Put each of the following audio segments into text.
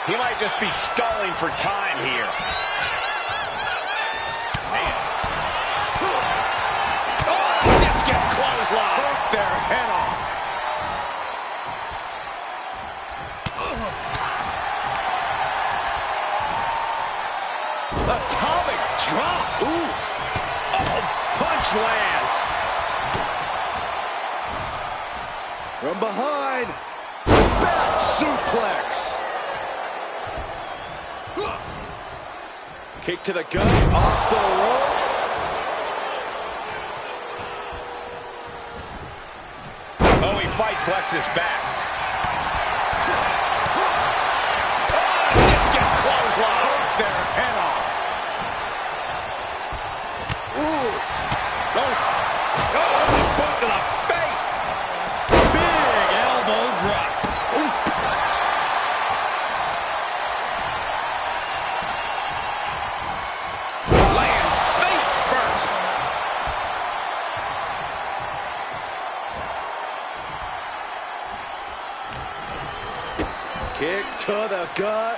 He might just be stalling for time here. Man. Oh, this gets clothesline. Took their head off. Atomic drop. Ooh. Oh, punch lands. From behind. Back suplex. Kick to the gut. Off the ropes. Oh, he fights Lex's back. Oh, this gets clothesline. Took their head off. Ooh. Oh, boot to the face. Big elbow drop. Oof. Lands face first. Kick to the gut.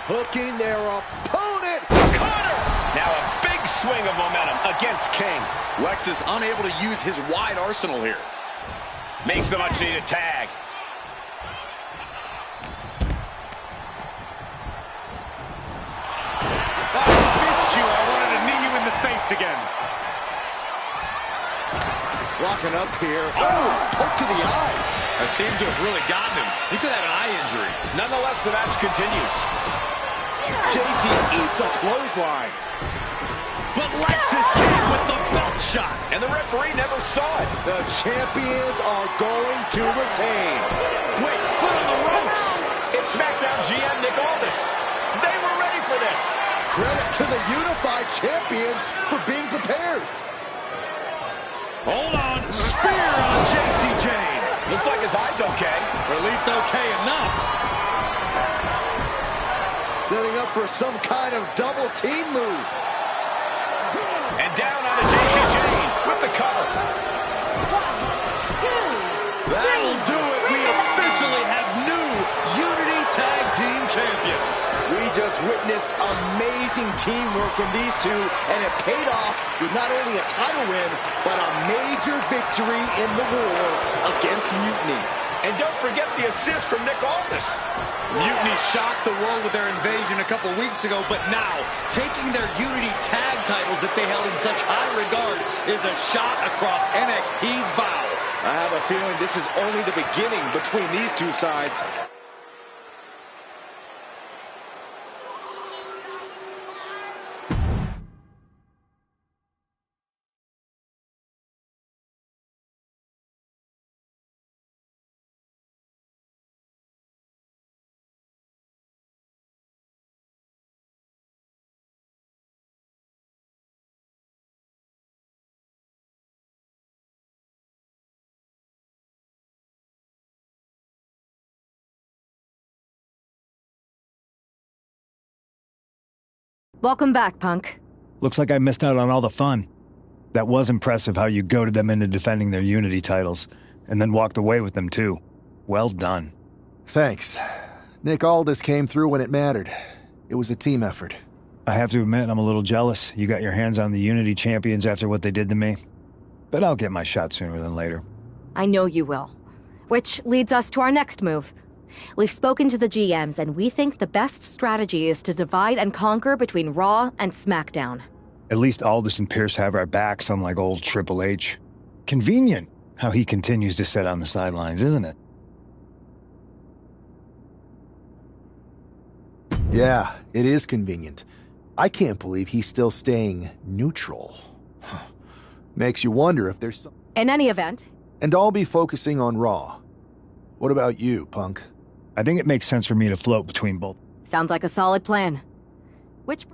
Hooking their opponent. Cutter. Now a big swing of momentum against King. Lex is unable to use his wide arsenal here. Makes the much-needed tag. I missed you. I wanted to knee you in the face again. Locking up here. Oh, poke to the eyes. That seems to have really gotten him. He could have an eye injury. Nonetheless, the match continues. JC eats a clothesline. But Lex is king with the belt shot. And the referee never saw it. The champions are going to retain. Wait, foot on the ropes. It's SmackDown GM Nick Aldis. They were ready for this. Credit to the unified champions for being prepared. Hold on. Spear on JC Jane. Looks like his eye's okay. Or at least okay enough. Setting up for some kind of double team move. And down on the JC Jane with the cover. 1, 2, That'll do it. We officially have new Unity Tag Team Champions. We just witnessed amazing teamwork from these two, and it paid off with not only a title win, but a major victory in the war against Mutiny. And don't forget the assist from Nick Aldis. Mutiny shocked the world with their invasion a couple weeks ago, but now, taking their Unity Tag titles that they held in such high regard is a shot across NXT's bow. I have a feeling this is only the beginning between these two sides. Welcome back, Punk. Looks like I missed out on all the fun. That was impressive how you goaded them into defending their Unity titles, and then walked away with them too. Well done. Thanks. Nick Aldis came through when it mattered. It was a team effort. I have to admit, I'm a little jealous. You got your hands on the Unity champions after what they did to me. But I'll get my shot sooner than later. I know you will. Which leads us to our next move. We've spoken to the GMs, and we think the best strategy is to divide and conquer between Raw and SmackDown. At least Aldis and Pierce have our backs, unlike old Triple H. Convenient how he continues to sit on the sidelines, isn't it? Yeah, it is convenient. I can't believe he's still staying neutral. Makes you wonder if there's some... In any event... And I'll be focusing on Raw. What about you, Punk? I think it makes sense for me to float between both. Sounds like a solid plan. Which...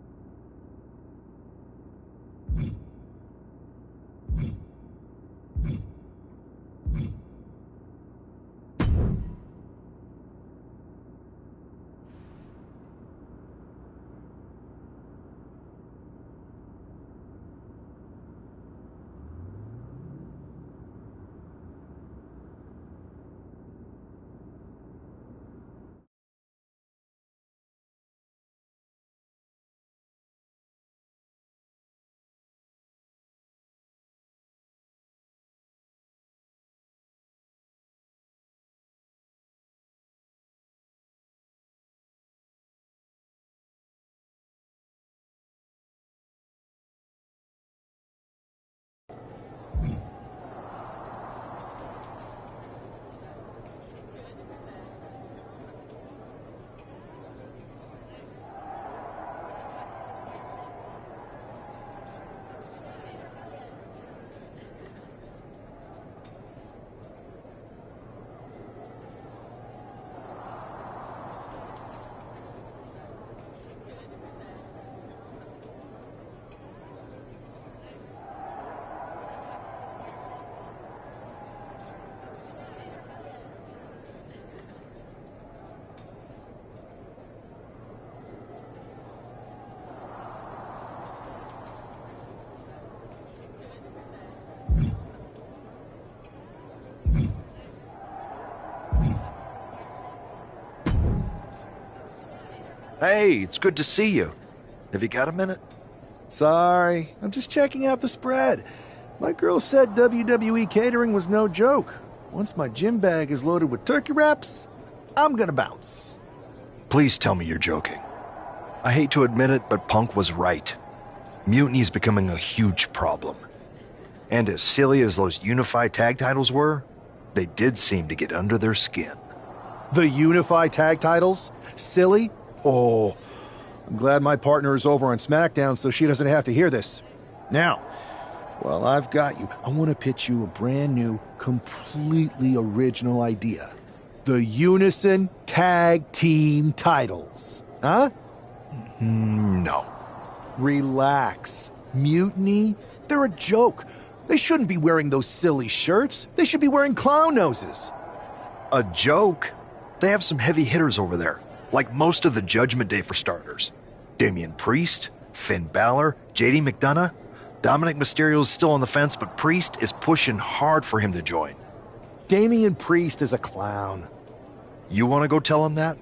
Hey, it's good to see you. Have you got a minute? Sorry, I'm just checking out the spread. My girl said WWE catering was no joke. Once my gym bag is loaded with turkey wraps, I'm gonna bounce. Please tell me you're joking. I hate to admit it, but Punk was right. Mutiny is becoming a huge problem. And as silly as those unified tag titles were, they did seem to get under their skin. The unified tag titles? Silly? Oh, I'm glad my partner is over on SmackDown so she doesn't have to hear this. Now, while I've got you, I want to pitch you a brand new, completely original idea. The Unison Tag Team titles. Huh? No. Relax. Mutiny? They're a joke. They shouldn't be wearing those silly shirts. They should be wearing clown noses. A joke? They have some heavy hitters over there, like most of the Judgment Day for starters. Damian Priest, Finn Balor, JD McDonough. Dominic Mysterio's still on the fence, but Priest is pushing hard for him to join. Damian Priest is a clown. You want to go tell him that?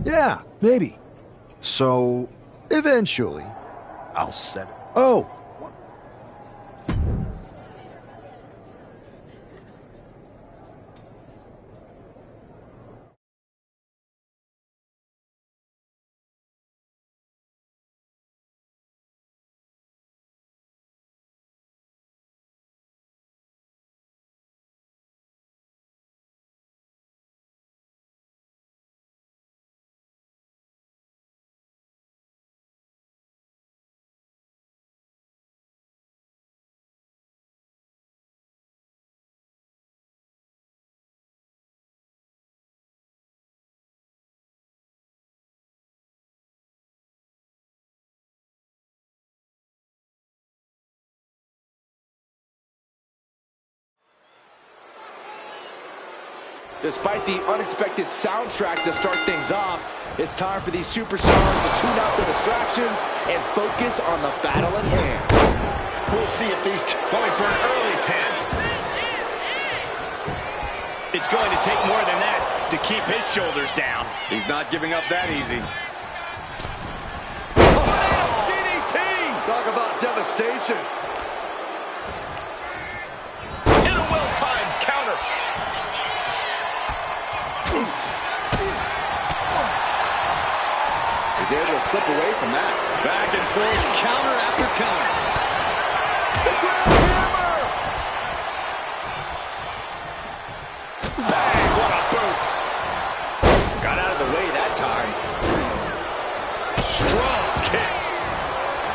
Yeah, maybe. So, Eventually. I'll set it. Oh, Despite the unexpected soundtrack to start things off, it's time for these superstars to tune out the distractions and focus on the battle at hand. We'll see if these going for an early pin. It's going to take more than that to keep his shoulders down. He's not giving up that easy. DDT! Talk about devastation. In a well-timed counter. He's able to slip away from that. Back and forth, counter after counter. The grand hammer! Bang, what a boot. Got out of the way that time. Strong kick.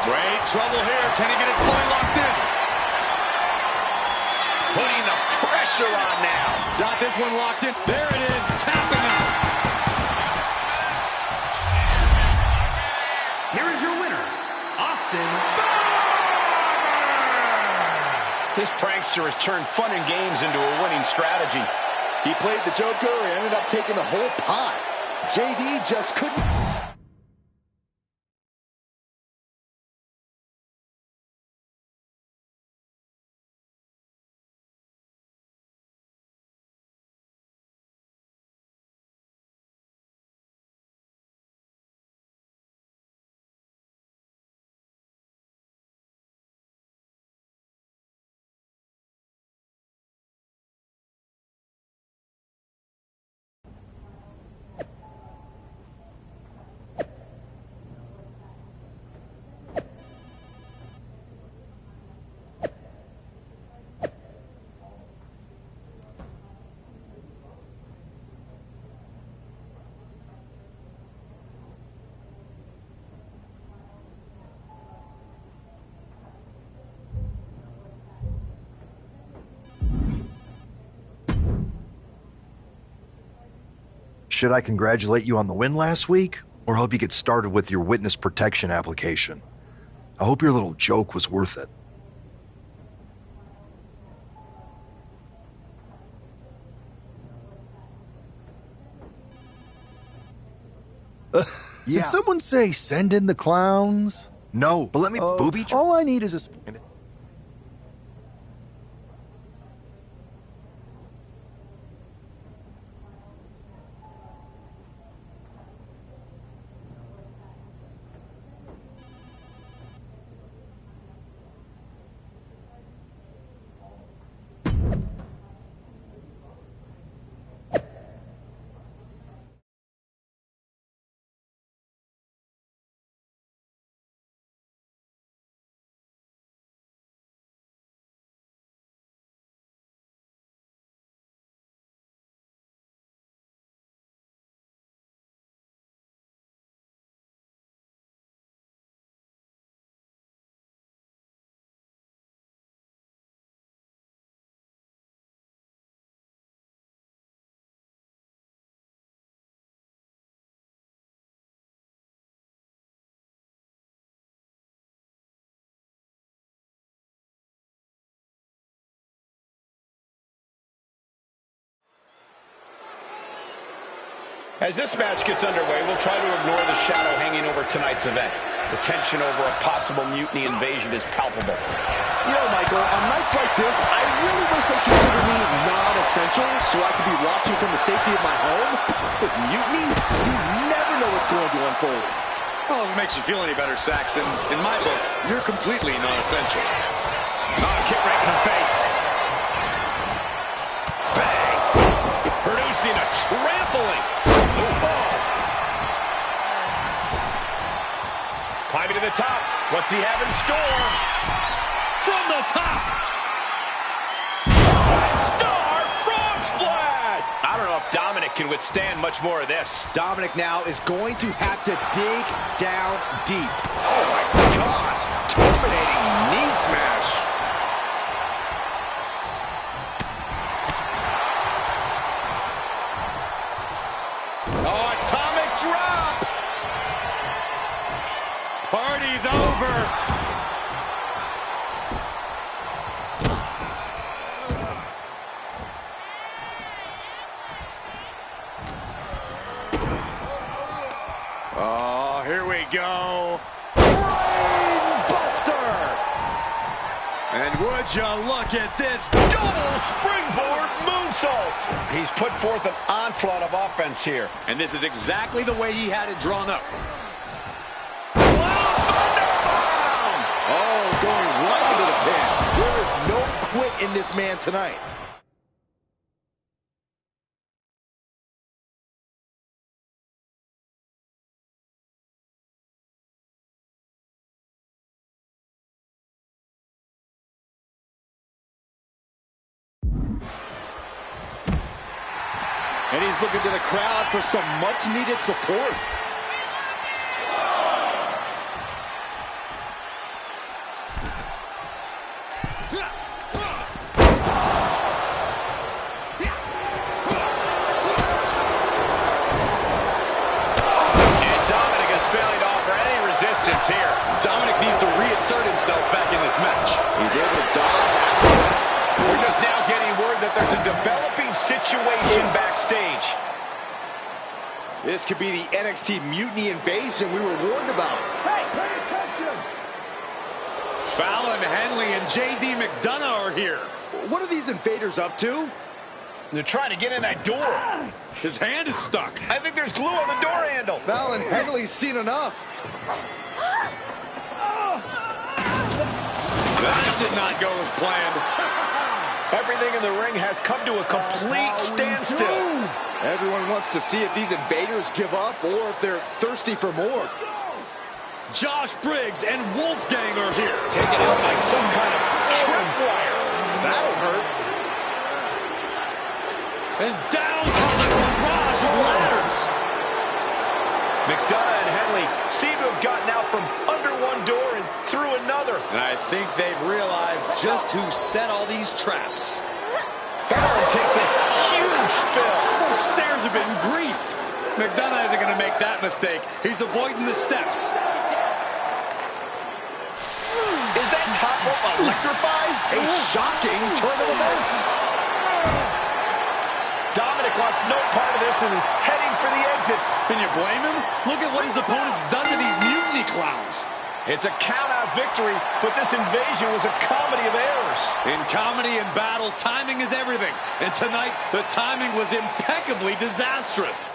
Great trouble here. Can he get it fully locked in? Putting the pressure on now. Got this one locked in. There it is, tapping him. Here is your winner, Austin. This prankster has turned fun and games into a winning strategy. He played the Joker and ended up taking the whole pot. JD just couldn't... Should I congratulate you on the win last week, or help you get started with your witness protection application? I hope your little joke was worth it. Yeah. Did someone say send in the clowns? No, but let me booby... All I need is a... As this match gets underway, we'll try to ignore the shadow hanging over tonight's event. The tension over a possible mutiny invasion is palpable. You know, Michael, on nights like this, I really wish they considered me non-essential so I could be watching from the safety of my home. With mutiny, you never know what's going to unfold. Well, if it makes you feel any better, Saxton, in my book, you're completely non-essential. Kick right in the face. Bang! Producing a trampling. Climbing to the top. What's he have in store? From the top. Star frog splash. I don't know if Dominic can withstand much more of this. Dominic now is going to have to dig down deep. Oh my gosh. Terminating knee smash. Oh, atomic drop. Party's over. Oh, here we go. Brain buster. And would you look at this Double springboard moonsault. He's put forth an onslaught of offense here. And this is exactly the way he had it drawn up. Oh, going right into the pin. There is no quit in this man tonight. And he's looking to the crowd for some much-needed support. Here. Dominic needs to reassert himself back in this match. He's able to dodge out of it. We're just now getting word that there's a developing situation backstage. This could be the NXT Mutiny Invasion we were warned about. Hey, pay attention! Fallon, Henley, and J.D. McDonough are here. What are these invaders up to? They're trying to get in that door. His hand is stuck. I think there's glue on the door handle. Fallon Henley's seen enough. That did not go as planned. Everything in the ring has come to a complete standstill. Everyone wants to see if these invaders give up or if they're thirsty for more. Josh Briggs and Wolfgang are here. Taken out by some kind of tripwire. That'll hurt. And down comes a barrage of ladders. McDonough and Henley seem to have gotten out from under one door and through another. And I think they've realized just who set all these traps. Fallon takes a huge spill. Those stairs have been greased. McDonough isn't going to make that mistake. He's avoiding the steps. Is that top rope electrified? A shocking turn of events. Dominic wants no part of this Morrison is heading for the exits. Can you blame him? Look at what his opponent's done to these mutiny clowns. It's a count-out victory, but this invasion was a comedy of errors. In comedy and battle, timing is everything. And tonight, the timing was impeccably disastrous.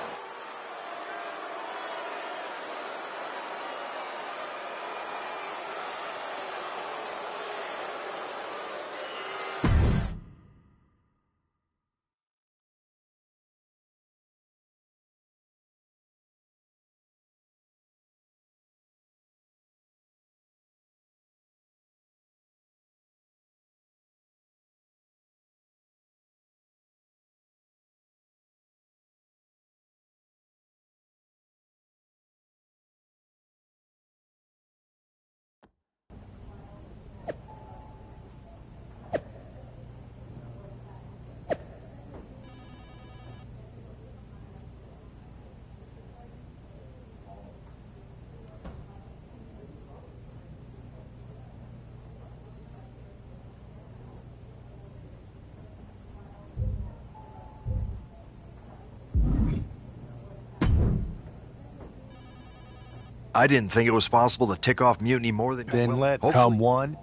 I didn't think it was possible to tick off Mutiny more than... Then let's hopefully. come one.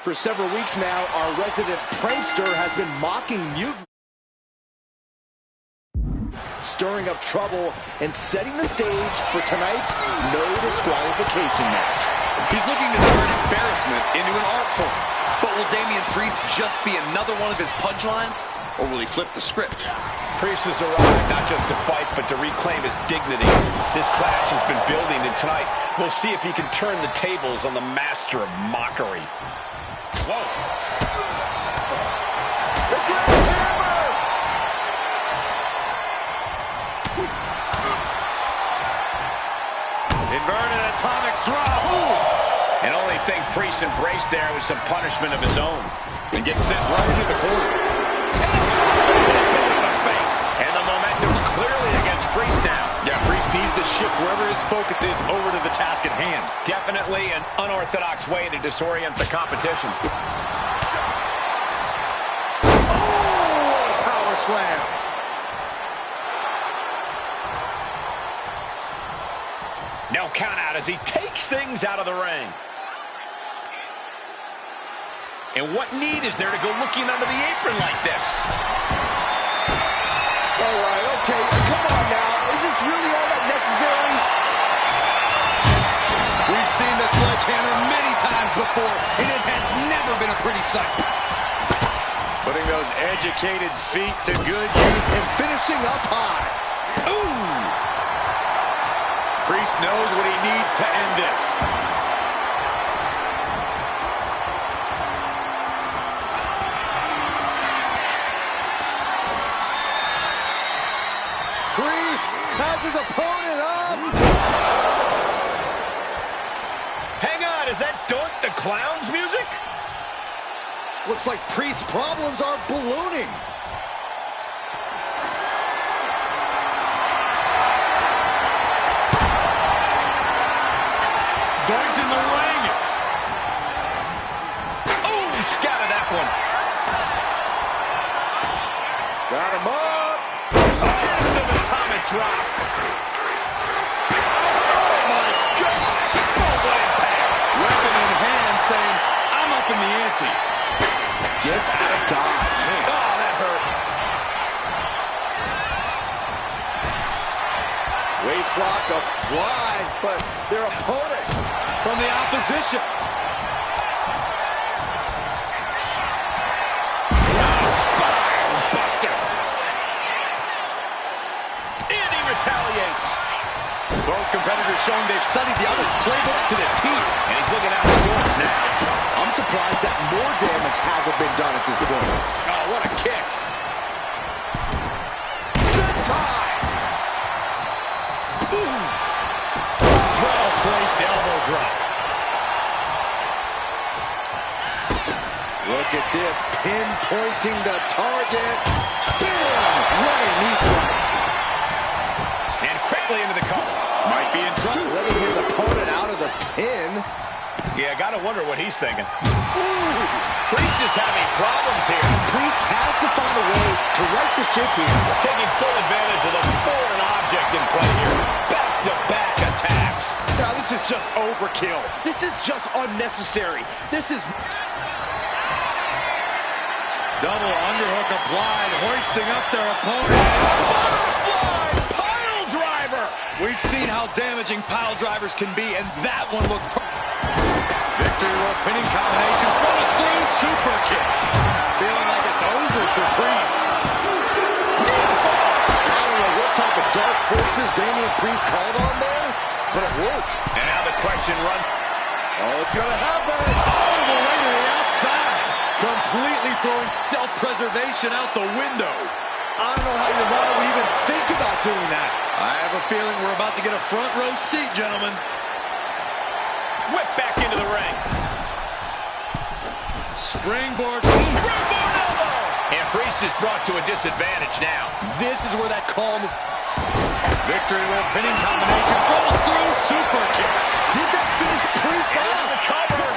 For several weeks now, our resident prankster has been mocking Mutant, stirring up trouble and setting the stage for tonight's no disqualification match. He's looking to turn embarrassment into an art form. But will Damian Priest just be another one of his punchlines? Or will he flip the script? Priest has arrived not just to fight, but to reclaim his dignity. This clash has been building, and tonight we'll see if he can turn the tables on the master of mockery. Whoa. The Great Hammer! Inverted atomic drop. And only thing Priest embraced there was some punishment of his own. And gets sent right into the corner. And the momentum's clearly against Priest now. Yeah, Priest needs to shift wherever his focus is over to the task at hand. Definitely an unorthodox way to disorient the competition. Oh, power slam. No count out as he takes things out of the ring. And what need is there to go looking under the apron like this? All right, okay, come on now. Is this really all that necessary? We've seen the sledgehammer many times before, and it has never been a pretty sight. Putting those educated feet to good use and finishing up high. Ooh! Priest knows what he needs to end this. Priest has his opponent up. Hang on, is that Doink the Clown's music? Looks like Priest's problems are ballooning. Doink's in the ring. Oh, he scouted that one. Got him up. Massive atomic drop. Oh my gosh! Full impact. Weapon in hand saying, I'm up in the ante. Gets out of dodge. Oh, that hurt. Waistlock applied, but their opponent from the opposition. Spine buster. And he retaliates. Both competitors showing they've studied the other's playbooks to the T. And he's looking out the sorts now. I'm surprised that more damage hasn't been done at this point. Oh, what a kick. Sentai! Well-placed elbow drop. Look at this, pinpointing the target. Bam! Running knee strike. And quickly into the cover. Might be in trouble. Letting his opponent out of the pin. Yeah, gotta wonder what he's thinking. Ooh, Priest is having problems here. Priest has to find a way to right the ship here. Taking full advantage of the foreign object in play here. Back-to-back attacks. Now, this is just overkill. This is just unnecessary. This is... Double underhook applied, hoisting up their opponent. Butterfly pile driver! We've seen how damaging pile drivers can be, and that one looked Victory rope pinning combination. Roll through super kick. Feeling like it's over for Priest. I don't know what type of dark forces Damian Priest called on there, but it worked. And now the question runs. Oh, it's gonna happen. All the way to the outside. Completely throwing self-preservation out the window. I don't know how your mind would even think about doing that. I have a feeling we're about to get a front row seat, gentlemen. Whip back into the ring. Springboard. Springboard elbow. And Priest is brought to a disadvantage now. This is where that calm. Victory rope pinning combination. Rolls through super kick. Did that finish Priest off? The cover.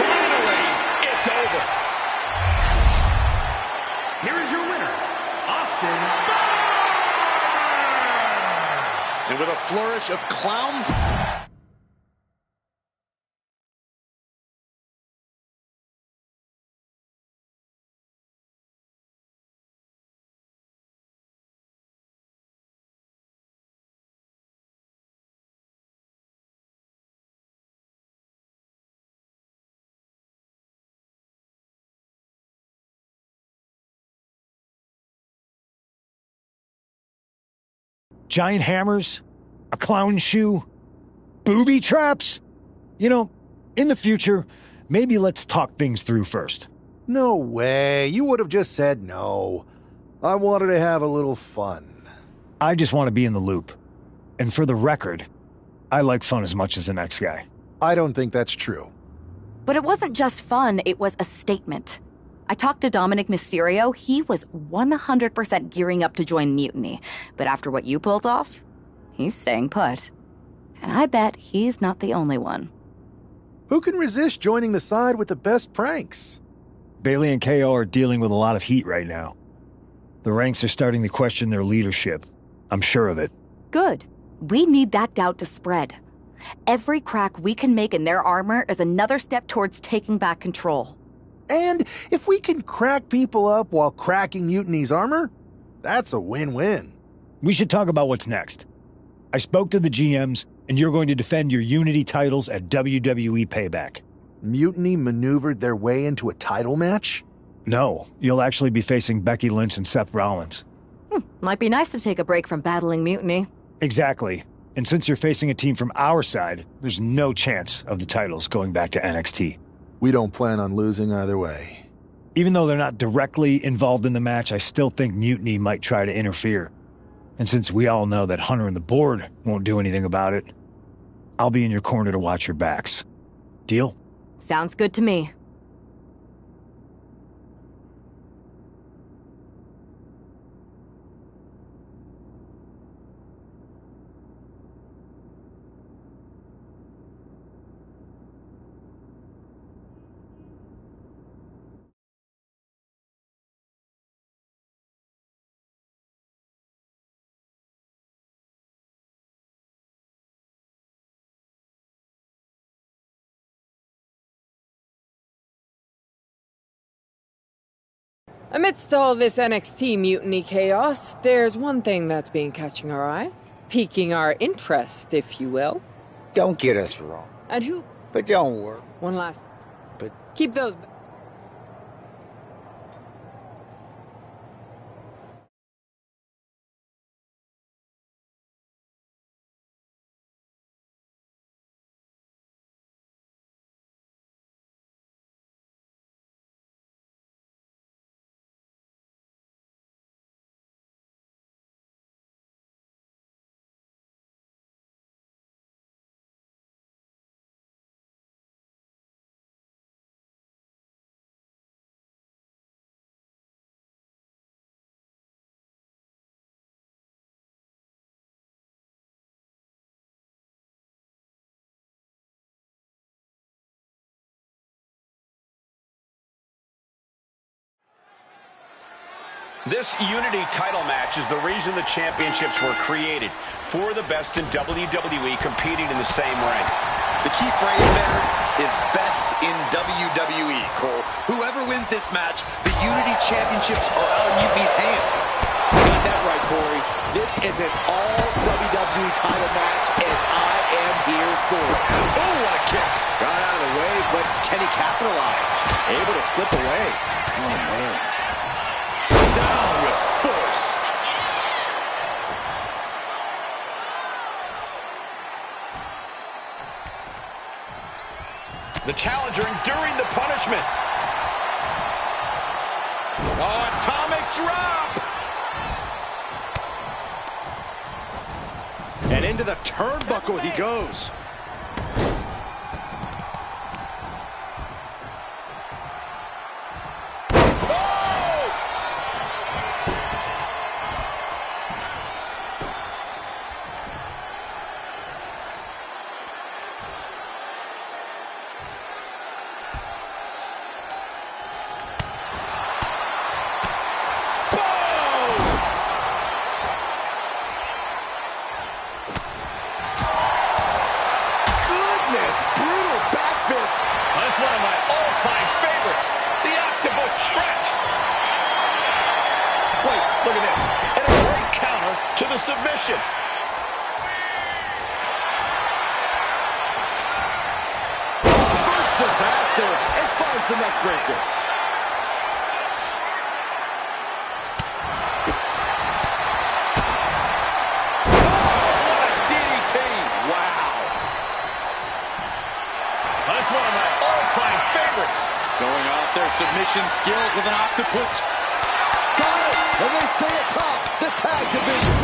Finally, it's over. Here is your winner, Austin. And with a flourish of clown. Giant hammers, a clown shoe, booby traps. You know, in the future, maybe let's talk things through first. No way. You would have just said no. I wanted to have a little fun. I just want to be in the loop. And for the record, I like fun as much as the next guy. I don't think that's true. But it wasn't just fun, it was a statement. I talked to Dominic Mysterio. He was 100% gearing up to join Mutiny. But after what you pulled off, he's staying put. And I bet he's not the only one. Who can resist joining the side with the best pranks? Bailey and KO are dealing with a lot of heat right now. The ranks are starting to question their leadership. I'm sure of it. Good. We need that doubt to spread. Every crack we can make in their armor is another step towards taking back control. And if we can crack people up while cracking Mutiny's armor, that's a win-win. We should talk about what's next. I spoke to the GMs, and you're going to defend your Unity titles at WWE Payback. Mutiny maneuvered their way into a title match? No, you'll actually be facing Becky Lynch and Seth Rollins. Might be nice to take a break from battling Mutiny. Exactly. And since you're facing a team from our side, there's no chance of the titles going back to NXT. We don't plan on losing either way. Even though they're not directly involved in the match, I still think Mutiny might try to interfere. And since we all know that Hunter and the board won't do anything about it, I'll be in your corner to watch your backs. Deal? Sounds good to me. Amidst all this NXT mutiny chaos, there's one thing that's been catching our eye. Piquing our interest, if you will. Don't get us wrong. And who... But don't worry. One last... But... Keep those... This Unity title match is the reason the championships were created. For the best in WWE competing in the same ring. The key phrase there is best in WWE, Cole. Whoever wins this match, the Unity Championships are out of Mutiny's hands. You got that right, Corey. This is an all-WWE title match, and I am here for it. Oh, what a kick. Got out of the way, but can he capitalize? Able to slip away. Oh, man. Down with force. The challenger enduring the punishment. Oh, atomic drop! And into the turnbuckle he goes. One of my all-time favorites, the octopus stretch. Wait, look at this. And a great counter to the submission. First disaster, and finds the neck breaker. Oh, what a DDT. Wow. That's one of my all-time favorites. Showing off their submission skills with an octopus. Got it! And they stay atop the tag division.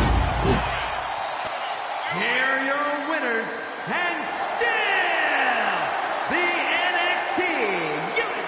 Here are your winners, and still the NXT Unity.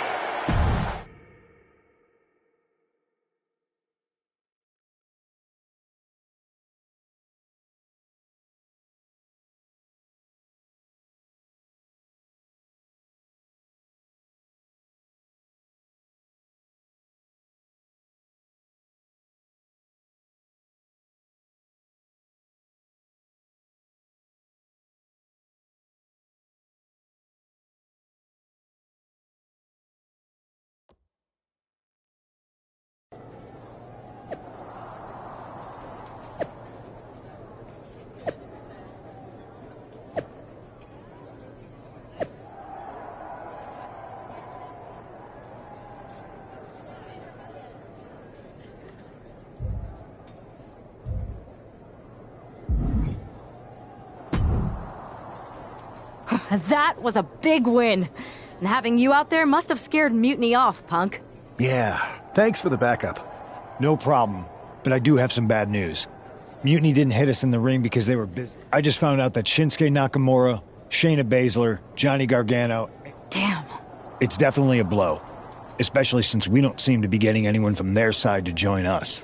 That was a big win. And having you out there must have scared Mutiny off, Punk. Yeah, thanks for the backup. No problem. But I do have some bad news. Mutiny didn't hit us in the ring because they were busy. I just found out that Shinsuke Nakamura, Shayna Baszler, Johnny Gargano... Damn. It's definitely a blow. Especially since we don't seem to be getting anyone from their side to join us.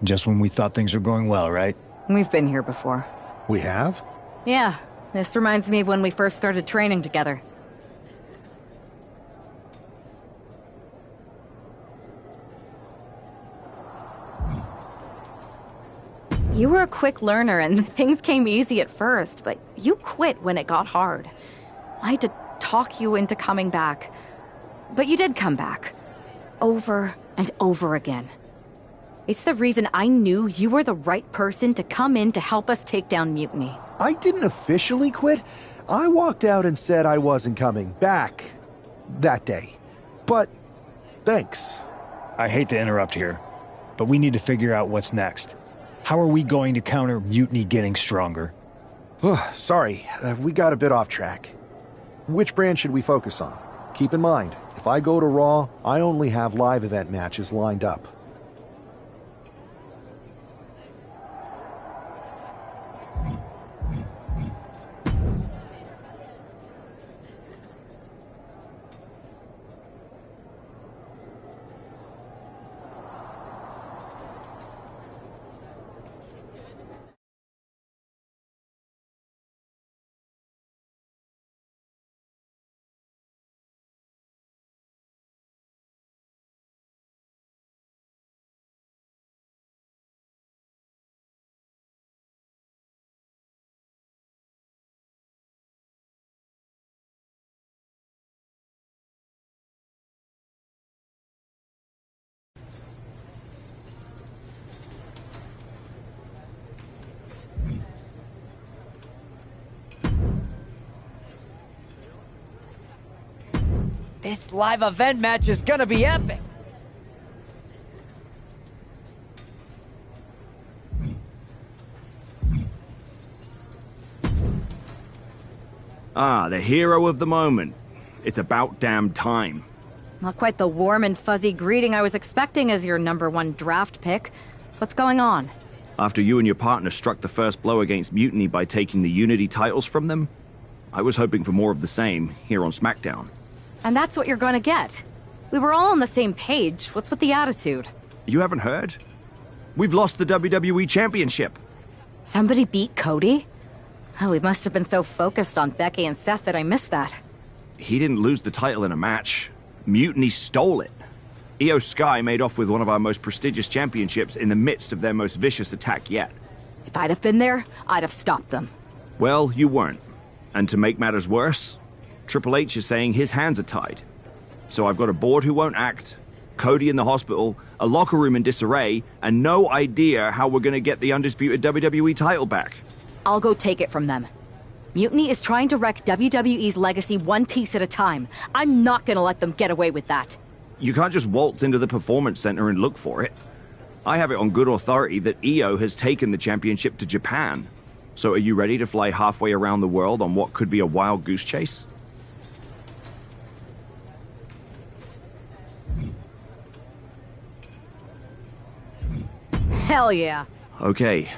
Just when we thought things were going well, right? We've been here before. We have? Yeah, this reminds me of when we first started training together. You were a quick learner and things came easy at first, but you quit when it got hard. I had to talk you into coming back. But you did come back. Over And over again. It's the reason I knew you were the right person to come in to help us take down Mutiny. I didn't officially quit. I walked out and said I wasn't coming back that day. But thanks. I hate to interrupt here, but we need to figure out what's next. How are we going to counter Mutiny getting stronger? Sorry, we got a bit off track. Which brand should we focus on? Keep in mind, if I go to Raw, I only have live event matches lined up. This live event match is gonna be epic! Ah, the hero of the moment. It's about damn time. Not quite the warm and fuzzy greeting I was expecting as your #1 draft pick. What's going on? After you and your partner struck the first blow against Mutiny by taking the Unity titles from them, I was hoping for more of the same here on SmackDown. And that's what you're gonna get. We were all on the same page. What's with the attitude? You haven't heard? We've lost the WWE Championship. Somebody beat Cody? Oh, we must have been so focused on Becky and Seth that I missed that. He didn't lose the title in a match. Mutiny stole it. Io Sky made off with one of our most prestigious championships in the midst of their most vicious attack yet. If I'd have been there, I'd have stopped them. Well, you weren't. And to make matters worse, Triple H is saying his hands are tied. So I've got a board who won't act, Cody in the hospital, a locker room in disarray, and no idea how we're gonna get the undisputed WWE title back. I'll go take it from them. Mutiny is trying to wreck WWE's legacy one piece at a time. I'm not gonna let them get away with that. You can't just waltz into the Performance Center and look for it. I have it on good authority that Io has taken the championship to Japan. So are you ready to fly halfway around the world on what could be a wild goose chase? Hell yeah. Okay.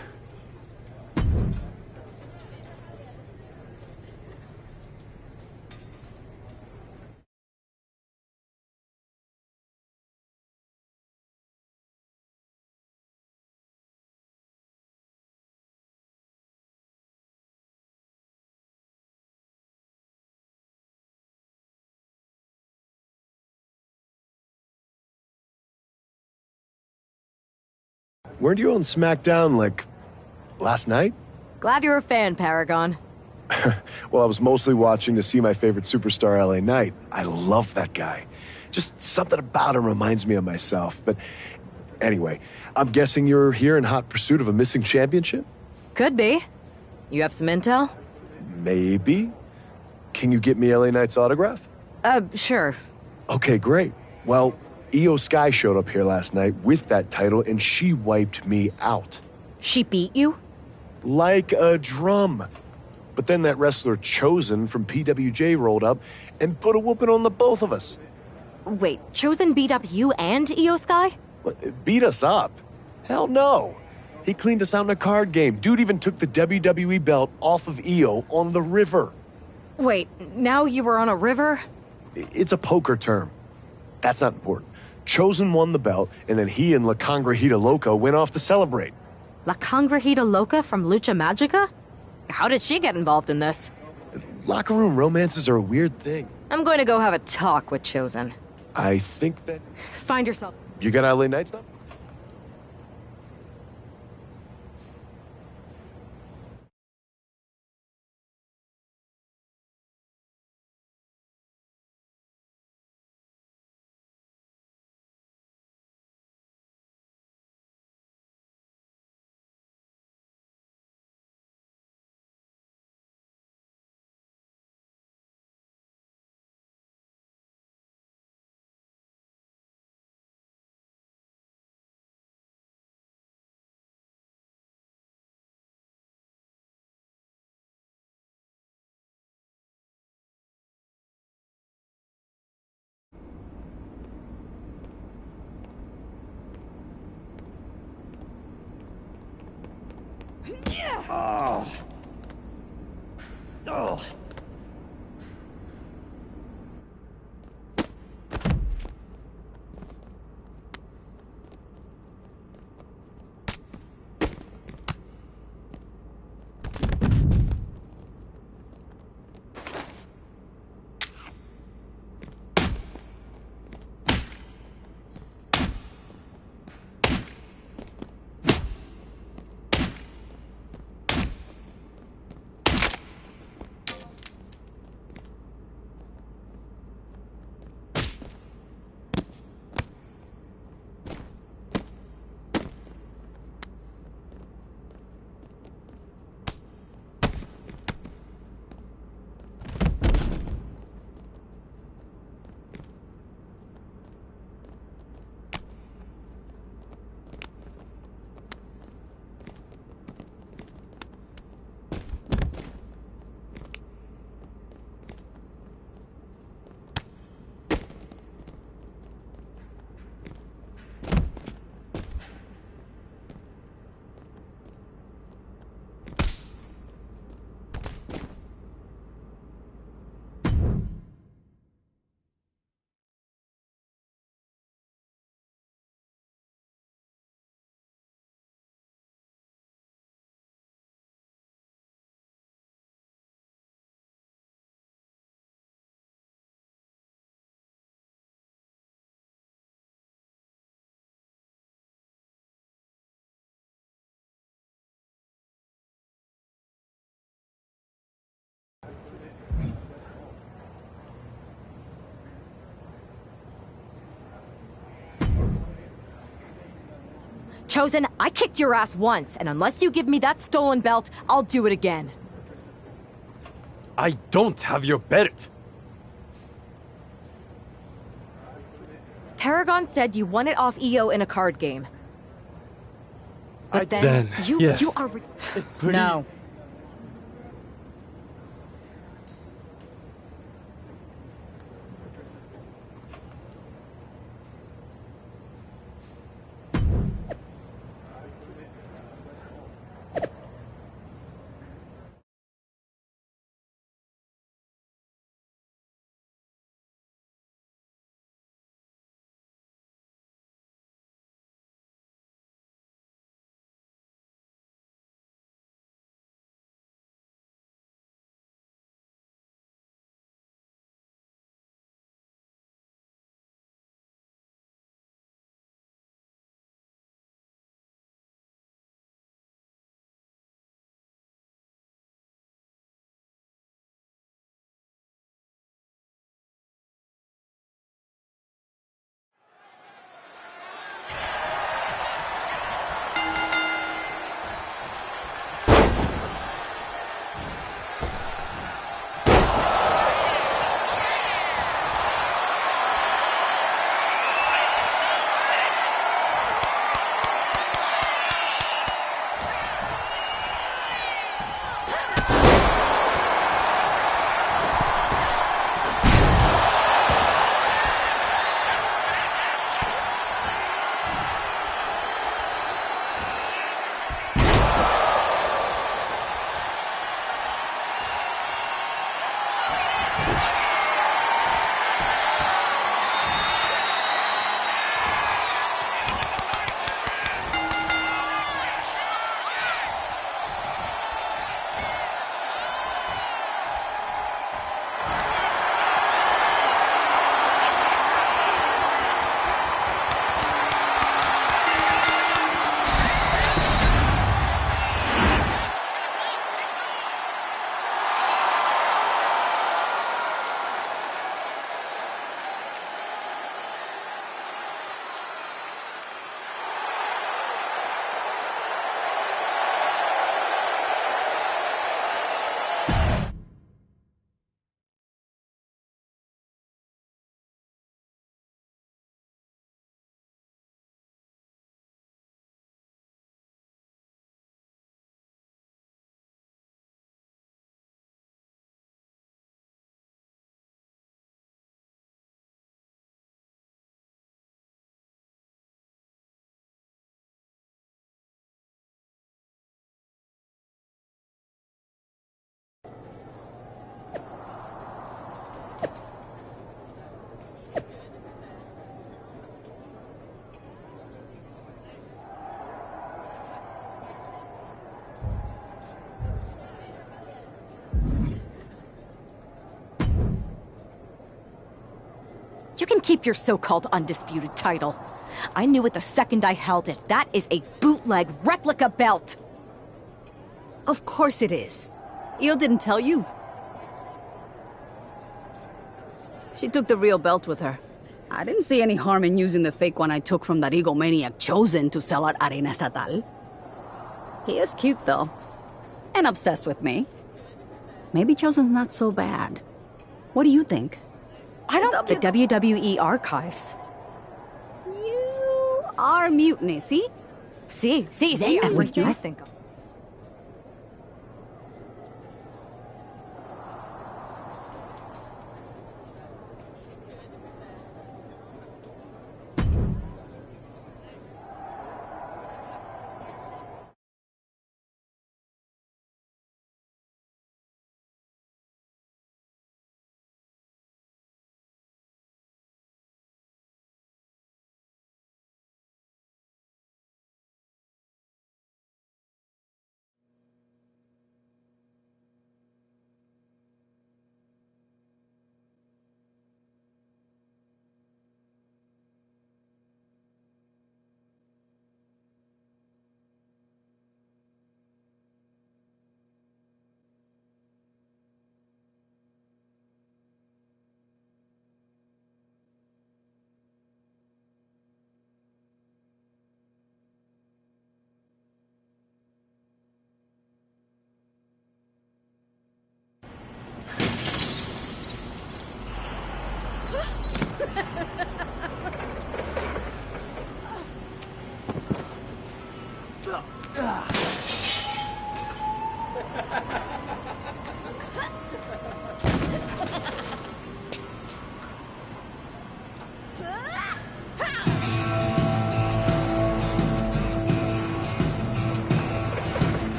Weren't you on SmackDown, like, last night? Glad you're a fan, Paragon. Well, I was mostly watching to see my favorite superstar, LA Knight. I love that guy. Just something about him reminds me of myself. But anyway, I'm guessing you're here in hot pursuit of a missing championship? Could be. You have some intel? Maybe. Can you get me LA Knight's autograph? Sure. Okay, great. Well, Io Sky showed up here last night with that title, and she wiped me out. She beat you? Like a drum. But then that wrestler Chosen from PWJ rolled up and put a whooping on the both of us. Wait, Chosen beat up you and Io Sky? What, beat us up? Hell no. He cleaned us out in a card game. Dude even took the WWE belt off of Io on the river. Wait, now you were on a river? It's a poker term. That's not important. Chosen won the belt, and then he and La Congrejita Loca went off to celebrate. La Congrejita Loca from Lucha Magica? How did she get involved in this? Locker room romances are a weird thing. I'm going to go have a talk with Chosen. I think that... Find yourself. You got LA Knight stuff? Chosen, I kicked your ass once, and unless you give me that stolen belt, I'll do it again. I don't have your belt. Paragon said you won it off EO in a card game. But then yes. you are... No. You can keep your so-called undisputed title. I knew it the second I held it. That is a bootleg replica belt. Of course it is. Io didn't tell you. She took the real belt with her. I didn't see any harm in using the fake one I took from that egomaniac Chosen to sell at Arena Estatal. He is cute, though. And obsessed with me. Maybe Chosen's not so bad. What do you think? I don't... The WWE archives. You are Mutiny, see? See, everything I think of.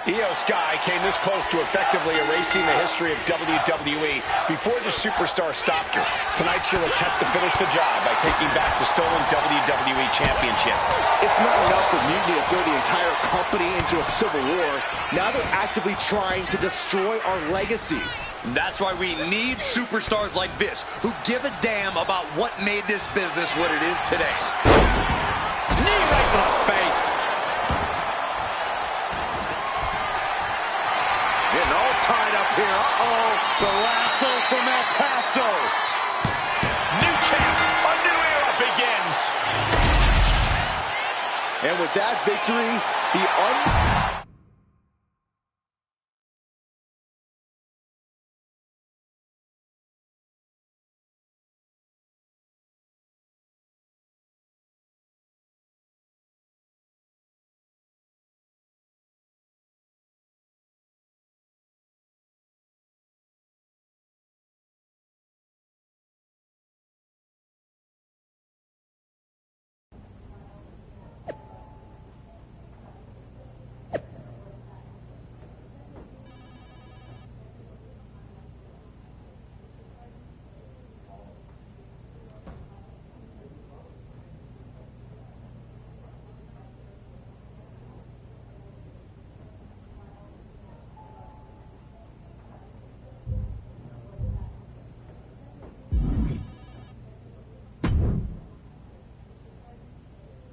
Io Sky came this close to effectively erasing the history of WWE before the superstar stopped her. Tonight she'll attempt to finish the job by taking back the stolen WWE Championship. It's not enough for Mutiny to throw the entire company into a civil war. Now they're actively trying to destroy our legacy. That's why we need superstars like this, who give a damn about what made this business what it is today. Knee right to the face. Getting all tied up here. Uh-oh. The lasso from El Paso. New champ. A new era begins. And with that victory, the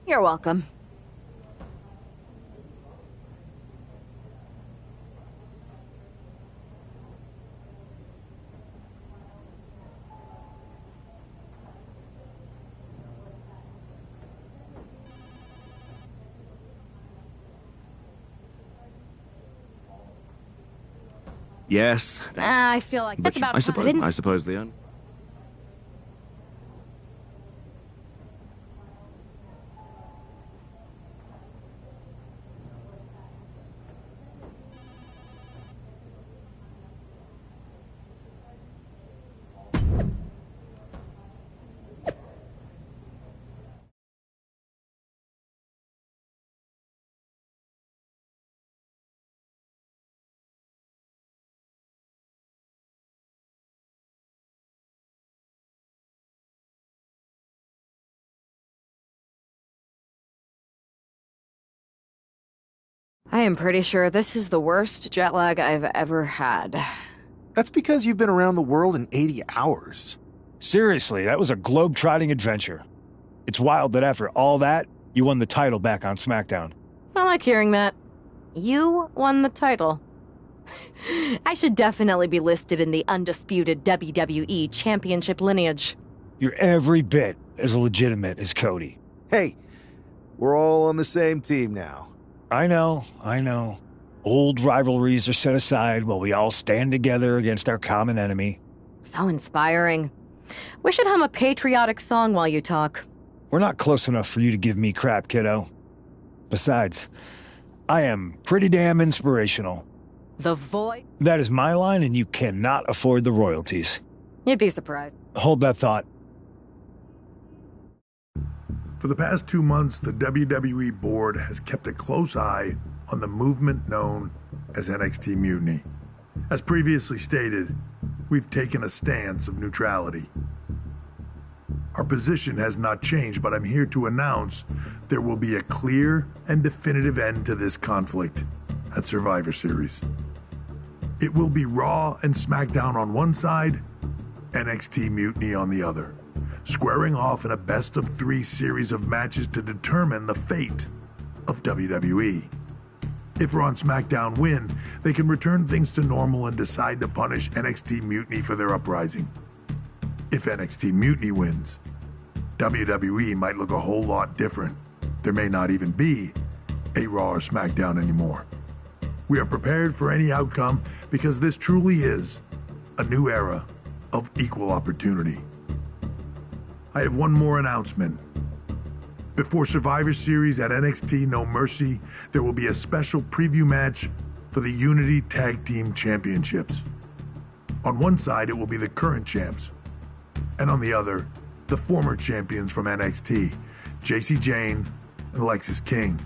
You're welcome. Yes. I feel like that's about I suppose they are. I am pretty sure this is the worst jet lag I've ever had. That's because you've been around the world in 80 hours. Seriously, that was a globe-trotting adventure. It's wild that after all that, you won the title back on SmackDown. I like hearing that. You won the title. I should definitely be listed in the undisputed WWE Championship lineage. You're every bit as legitimate as Cody. Hey, we're all on the same team now. I know. Old rivalries are set aside while we all stand together against our common enemy. So inspiring. We should hum a patriotic song while you talk. We're not close enough for you to give me crap, kiddo. Besides, I am pretty damn inspirational. The voice? That is my line, and you cannot afford the royalties. You'd be surprised. Hold that thought. For the past 2 months, the WWE board has kept a close eye on the movement known as NXT Mutiny. As previously stated, we've taken a stance of neutrality. Our position has not changed, but I'm here to announce there will be a clear and definitive end to this conflict at Survivor Series. It will be Raw and SmackDown on one side, NXT Mutiny on the other, squaring off in a best-of-3 series of matches to determine the fate of WWE. If Raw and SmackDown win, they can return things to normal and decide to punish NXT Mutiny for their uprising. If NXT Mutiny wins, WWE might look a whole lot different. There may not even be a Raw or SmackDown anymore. We are prepared for any outcome because this truly is a new era of equal opportunity. I have one more announcement. Before Survivor Series at NXT No Mercy, there will be a special preview match for the Unity Tag Team Championships. On one side, it will be the current champs, and on the other, the former champions from NXT, JC Jane and Lexis King.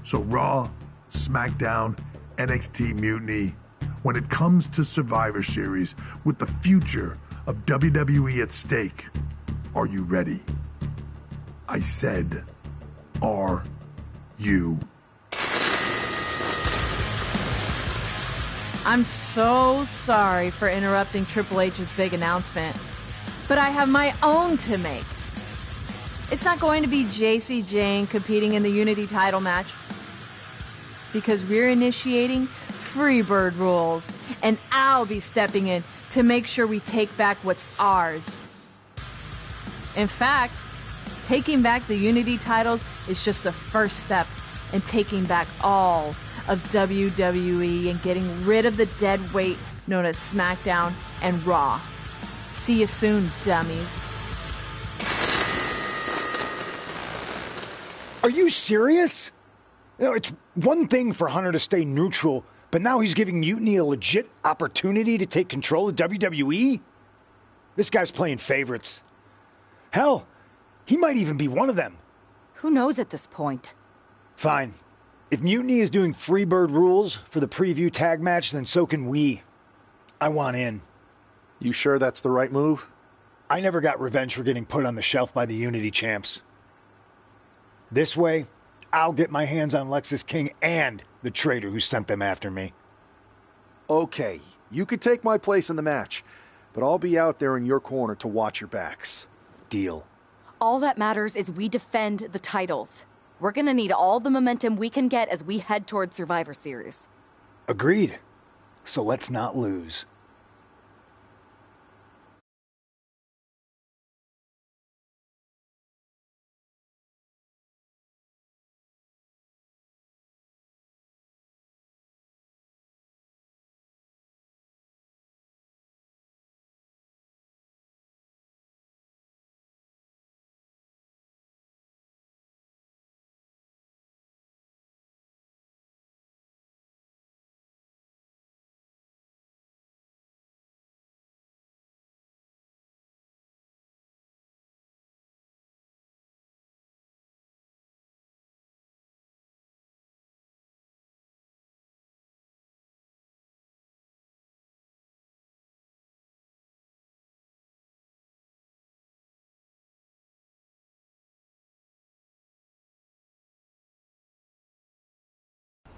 So Raw, SmackDown, NXT Mutiny, when it comes to Survivor Series with the future of WWE at stake. Are you ready? I said, are you? I'm so sorry for interrupting Triple H's big announcement, but I have my own to make. It's not going to be JC Jane competing in the Unity title match, because we're initiating Freebird rules, and I'll be stepping in to make sure we take back what's ours. In fact, taking back the Unity titles is just the first step in taking back all of WWE and getting rid of the dead weight known as SmackDown and Raw. See you soon, dummies. Are you serious? You know, it's one thing for Hunter to stay neutral, but now he's giving Mutiny a legit opportunity to take control of WWE? This guy's playing favorites. Hell, he might even be one of them. Who knows at this point? Fine. If Mutiny is doing Freebird rules for the preview tag match, then so can we. I want in. You sure that's the right move? I never got revenge for getting put on the shelf by the Unity champs. This way, I'll get my hands on Lexis King and the traitor who sent them after me. Okay, you could take my place in the match, but I'll be out there in your corner to watch your backs. Deal. All that matters is we defend the titles. We're gonna need all the momentum we can get as we head toward Survivor Series. Agreed. So let's not lose.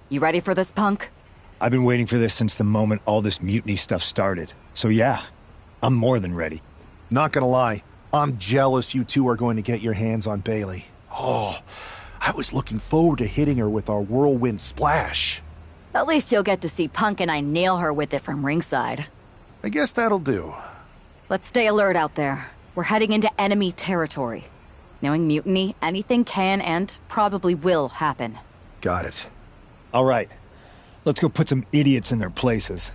You ready for this, punk? I've been waiting for this since the moment all this mutiny stuff started. So yeah, I'm more than ready. Not gonna lie, I'm jealous you two are going to get your hands on Bayley. Oh, I was looking forward to hitting her with our whirlwind splash. At least you'll get to see Punk and I nail her with it from ringside. I guess that'll do. Let's stay alert out there. We're heading into enemy territory. Knowing Mutiny, anything can and probably will happen. Got it. All right, let's go put some idiots in their places.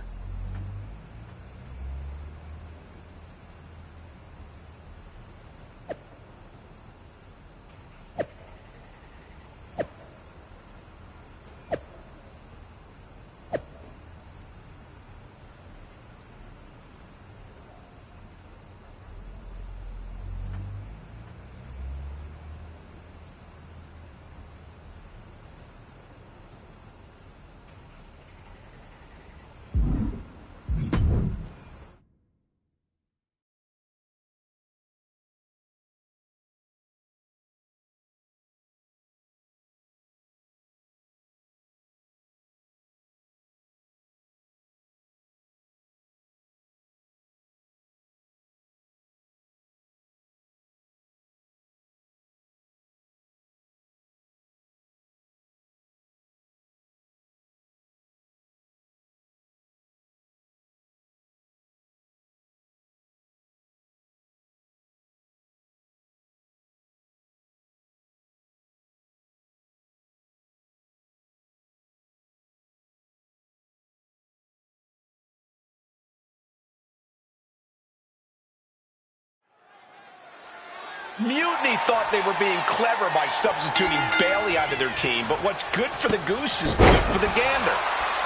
Mutiny thought they were being clever by substituting Bayley onto their team, but what's good for the goose is good for the gander.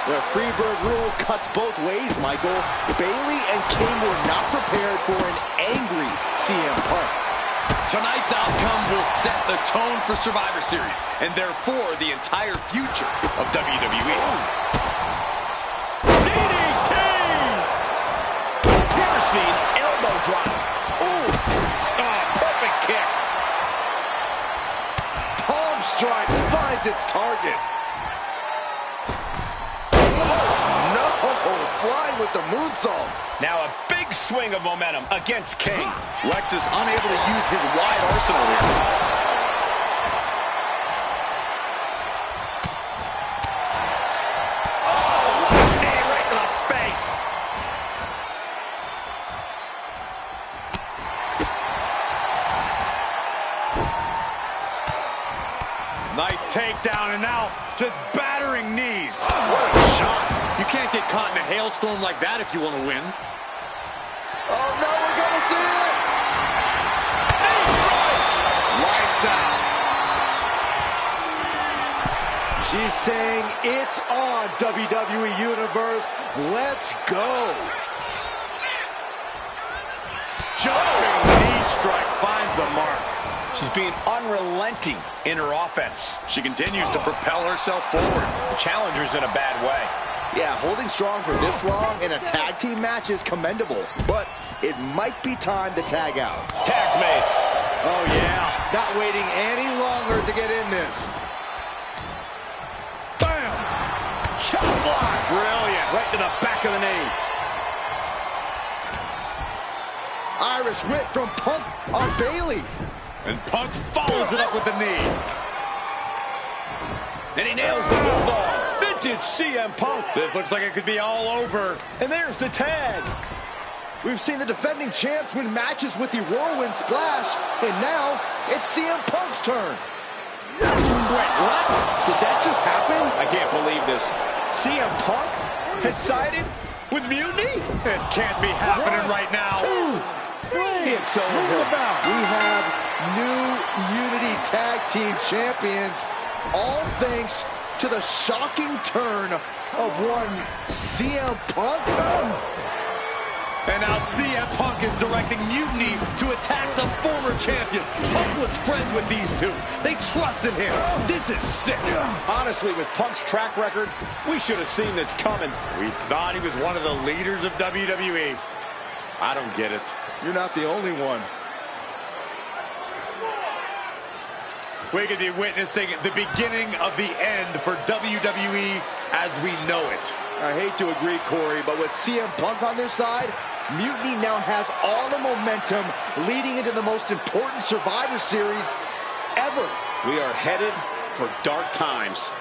The Freebird rule cuts both ways, Michael. Bayley and King were not prepared for an angry CM Punk. Tonight's outcome will set the tone for Survivor Series, and therefore the entire future of WWE. DDT! Piercing elbow drop. Oof! Oh, perfect kick. Palm strike finds its target. Flying with the moonsault. Now a big swing of momentum against King. Lex is unable to use his wide arsenal here. Oh, knee right to the face. Nice takedown, and now just battering knees. What a shot. You can't get caught in a hailstorm like that if you want to win. Oh, no, we're going to see it. Knee strike. Lights out. She's saying it's on, WWE Universe. Let's go. Jumping knee strike finds the mark. She's being unrelenting in her offense. She continues to propel herself forward. The challenger's in a bad way. Yeah, holding strong for this long in a tag team match is commendable, but it might be time to tag out. Tag's made. Oh, yeah. Not waiting any longer to get in this. Bam! Chop block. Brilliant. Right to the back of the knee. Irish whip from Punk on Bailey. And Punk follows it up with the knee. And he nails the bulldog. Vintage CM Punk. This looks like it could be all over. And there's the tag. We've seen the defending champs win matches with the whirlwind splash, and now it's CM Punk's turn. Wait, what? Did that just happen? I can't believe this. CM Punk has sided with Mutiny? This can't be happening right now. 2, 3. It's over. We have new Unity Tag Team Champions, all thanks to the shocking turn of one CM Punk. And now CM Punk is directing Mutiny to attack the former champions. Punk was friends with these two. They trusted him. This is sick. Honestly, with Punk's track record, we should have seen this coming. We thought he was one of the leaders of WWE. I don't get it. You're not the only one. We could be witnessing the beginning of the end for WWE as we know it. I hate to agree, Corey, but with CM Punk on their side, Mutiny now has all the momentum leading into the most important Survivor Series ever. We are headed for dark times.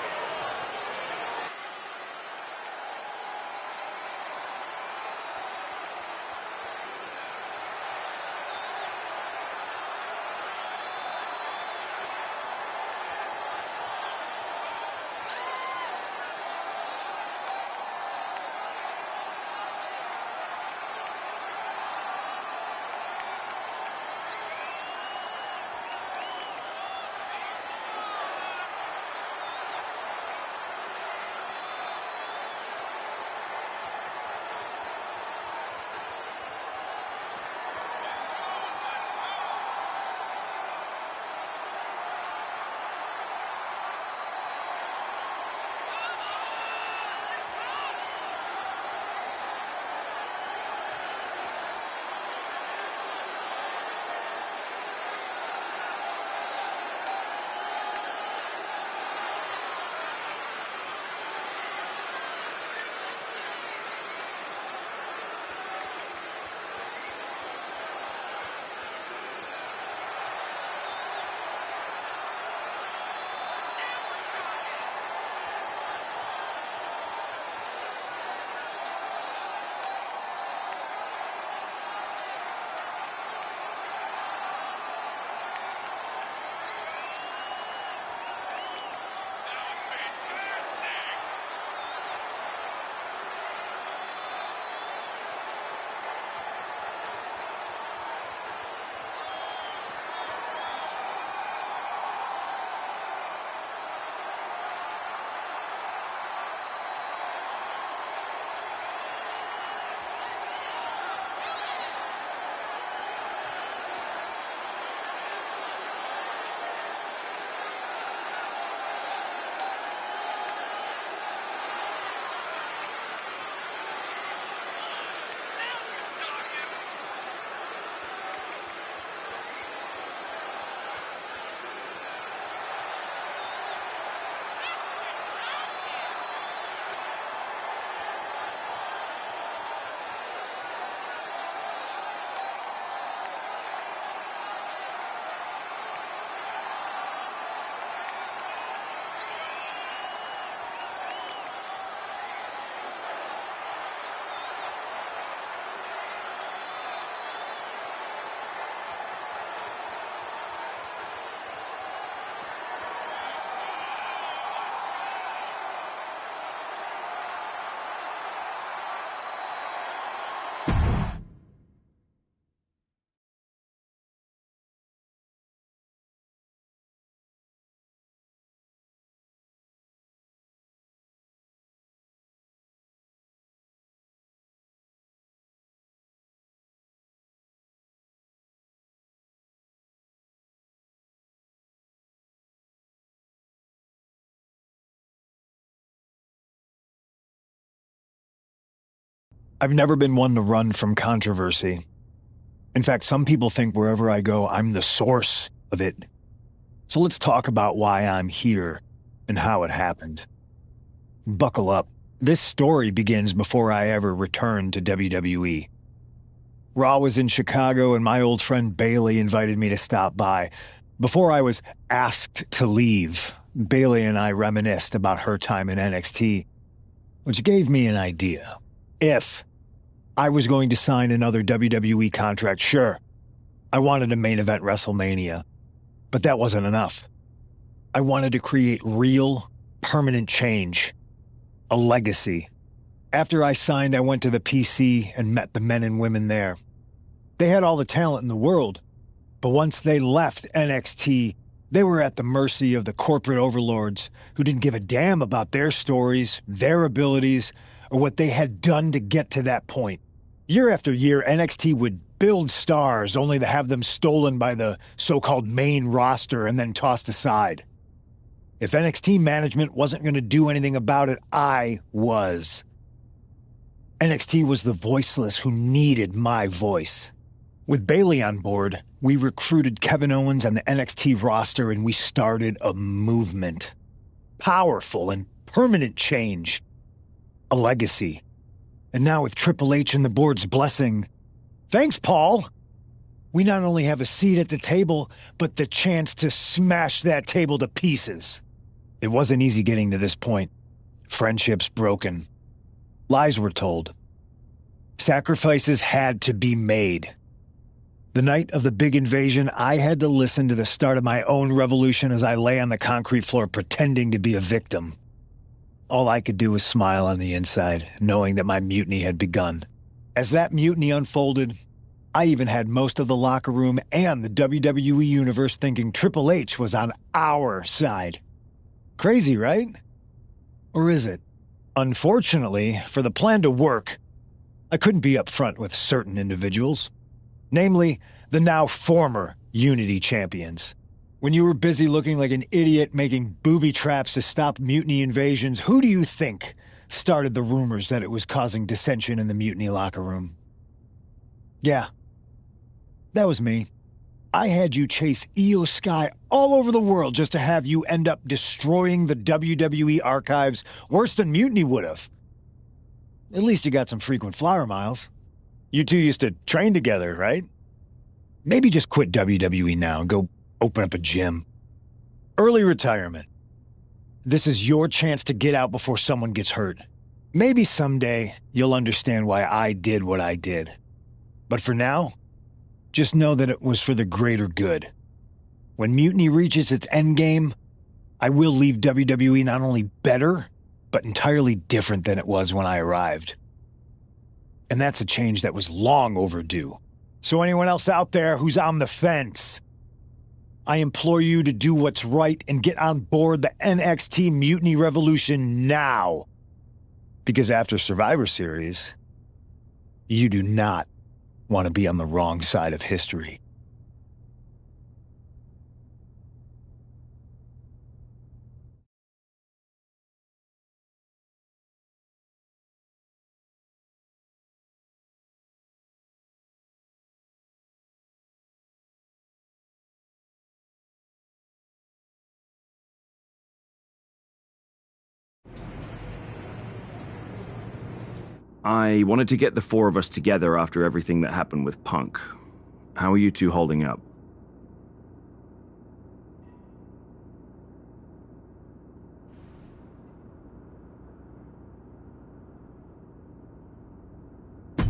I've never been one to run from controversy. In fact, some people think wherever I go, I'm the source of it. So let's talk about why I'm here and how it happened. Buckle up. This story begins before I ever returned to WWE. Raw was in Chicago and my old friend Bailey invited me to stop by. Before I was asked to leave, Bailey and I reminisced about her time in NXT, which gave me an idea. If I was going to sign another WWE contract, sure, I wanted to main event WrestleMania, but that wasn't enough. I wanted to create real, permanent change, a legacy. After I signed, I went to the PC and met the men and women there. They had all the talent in the world, but once they left NXT, they were at the mercy of the corporate overlords who didn't give a damn about their stories, their abilities, or what they had done to get to that point. Year after year, NXT would build stars only to have them stolen by the so-called main roster and then tossed aside. If NXT management wasn't going to do anything about it, I was. NXT was the voiceless who needed my voice. With Bailey on board, we recruited Kevin Owens and the NXT roster and we started a movement. Powerful and permanent change. A legacy. And now with Triple H and the board's blessing, thanks, Paul! We not only have a seat at the table, but the chance to smash that table to pieces. It wasn't easy getting to this point. Friendships broken. Lies were told. Sacrifices had to be made. The night of the big invasion, I had to listen to the start of my own revolution as I lay on the concrete floor pretending to be a victim. All I could do was smile on the inside, knowing that my mutiny had begun. As that mutiny unfolded, I even had most of the locker room and the WWE Universe thinking Triple H was on our side. Crazy, right? Or is it? Unfortunately, for the plan to work, I couldn't be upfront with certain individuals. Namely, the now former Unity champions. When you were busy looking like an idiot making booby traps to stop mutiny invasions, who do you think started the rumors that it was causing dissension in the mutiny locker room? Yeah, that was me. I had you chase Io Sky all over the world just to have you end up destroying the WWE archives worse than Mutiny would have. At least you got some frequent flower miles. You two used to train together, right? Maybe just quit WWE now and go open up a gym. Early retirement. This is your chance to get out before someone gets hurt. Maybe someday you'll understand why I did what I did. But for now, just know that it was for the greater good. When Mutiny reaches its endgame, I will leave WWE not only better, but entirely different than it was when I arrived. And that's a change that was long overdue. So anyone else out there who's on the fence, I implore you to do what's right and get on board the NXT Mutiny Revolution now. Because after Survivor Series, you do not want to be on the wrong side of history. I wanted to get the four of us together after everything that happened with Punk. How are you two holding up?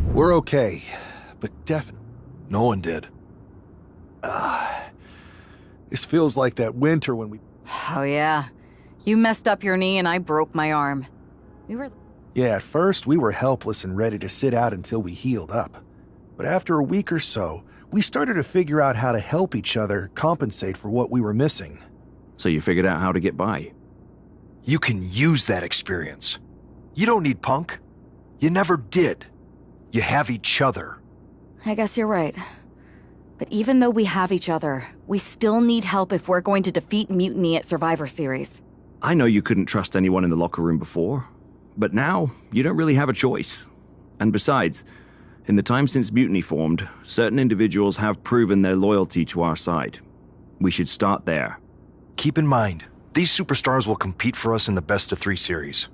We're okay, but definitely. No one did. This feels like that winter when we... Oh yeah. You messed up your knee and I broke my arm. We were... Yeah, at first we were helpless and ready to sit out until we healed up. But after a week or so, we started to figure out how to help each other compensate for what we were missing. So you figured out how to get by? You can use that experience. You don't need Punk. You never did. You have each other. I guess you're right. But even though we have each other, we still need help if we're going to defeat Mutiny at Survivor Series. I know you couldn't trust anyone in the locker room before, but now you don't really have a choice. And besides, in the time since Mutiny formed, certain individuals have proven their loyalty to our side. We should start there. Keep in mind, these superstars will compete for us in the best-of-3 series.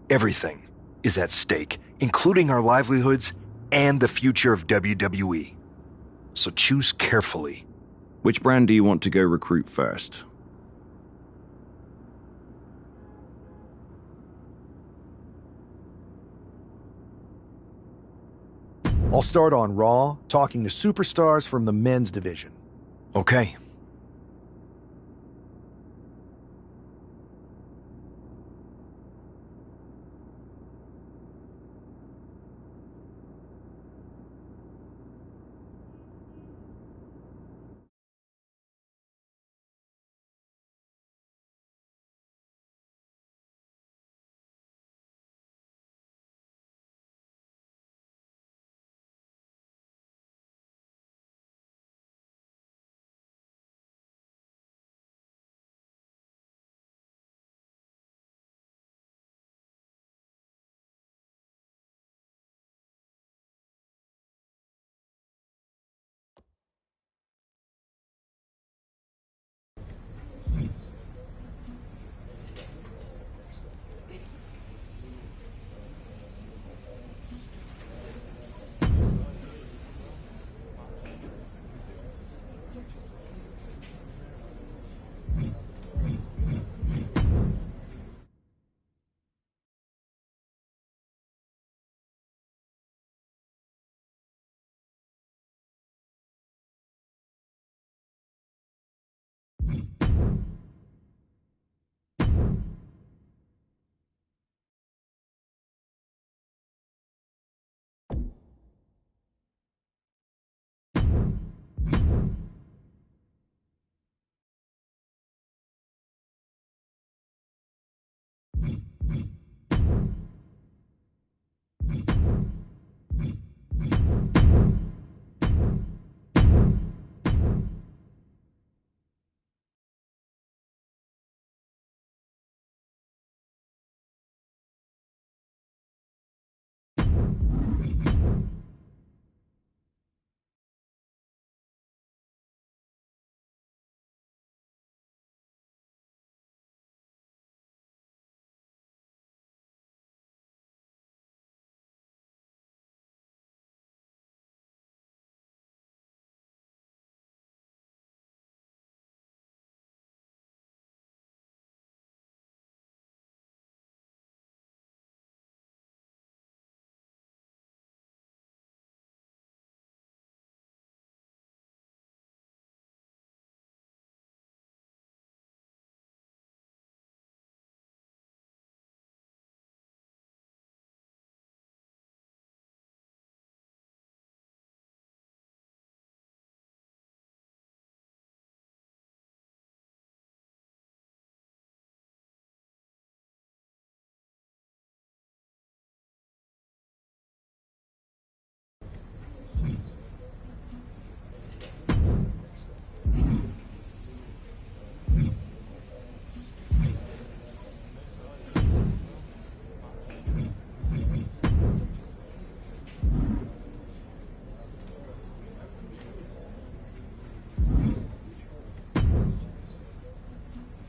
Everything is at stake, including our livelihoods and the future of WWE. So choose carefully. Which brand do you want to go recruit first? I'll start on Raw, talking to superstars from the men's division. Okay.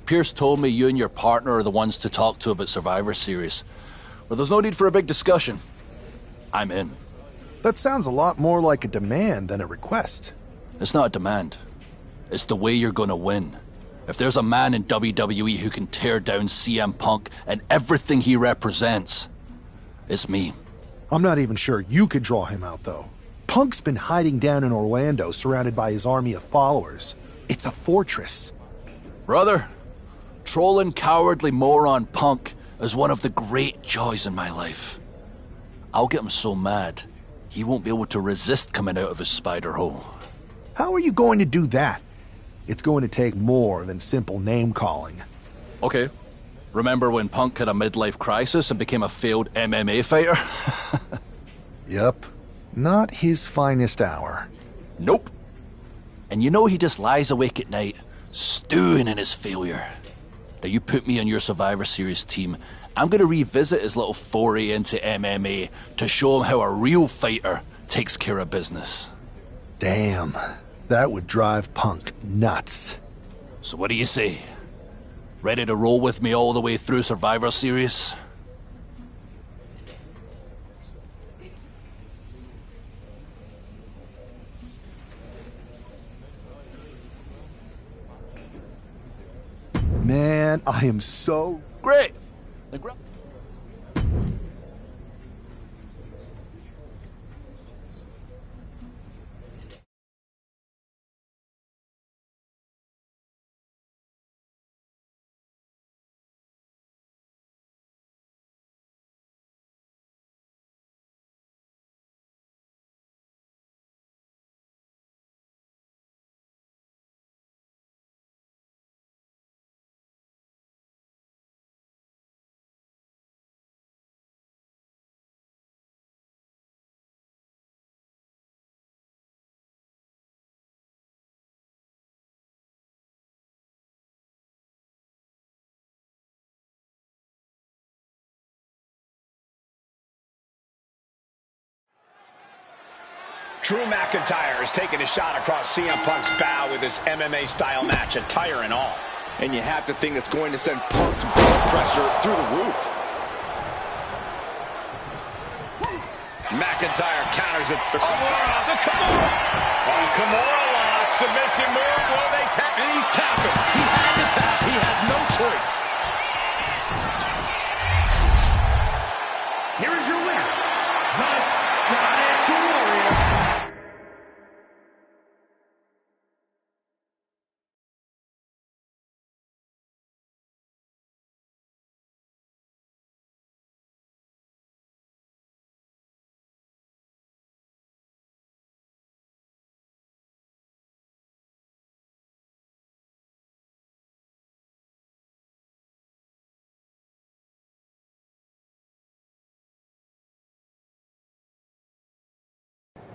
Pierce told me you and your partner are the ones to talk to about Survivor Series. Well, there's no need for a big discussion. I'm in. That sounds a lot more like a demand than a request. It's not a demand. It's the way you're gonna win. If there's a man in WWE who can tear down CM Punk and everything he represents, it's me. I'm not even sure you could draw him out, though. Punk's been hiding down in Orlando, surrounded by his army of followers. It's a fortress. Brother, trolling cowardly moron Punk is one of the great joys in my life. I'll get him so mad, he won't be able to resist coming out of his spider hole. How are you going to do that? It's going to take more than simple name-calling. Okay. Remember when Punk had a midlife crisis and became a failed MMA fighter? Yep. Not his finest hour. Nope. And you know he just lies awake at night, stewing in his failure. Now you put me on your Survivor Series team, I'm going to revisit his little foray into MMA to show him how a real fighter takes care of business. Damn, that would drive Punk nuts. So what do you say? Ready to roll with me all the way through Survivor Series? Man, I am so... Great! Drew McIntyre is taking a shot across CM Punk's bow with this MMA-style match, attire and all. And you have to think it's going to send Punk's blood pressure through the roof. McIntyre counters it. The Kimura! Oh, Kimura lock, submission move. Will they tap? And he's tapping. He had to tap. He has no choice. Here is your winner, the Scottish Warrior.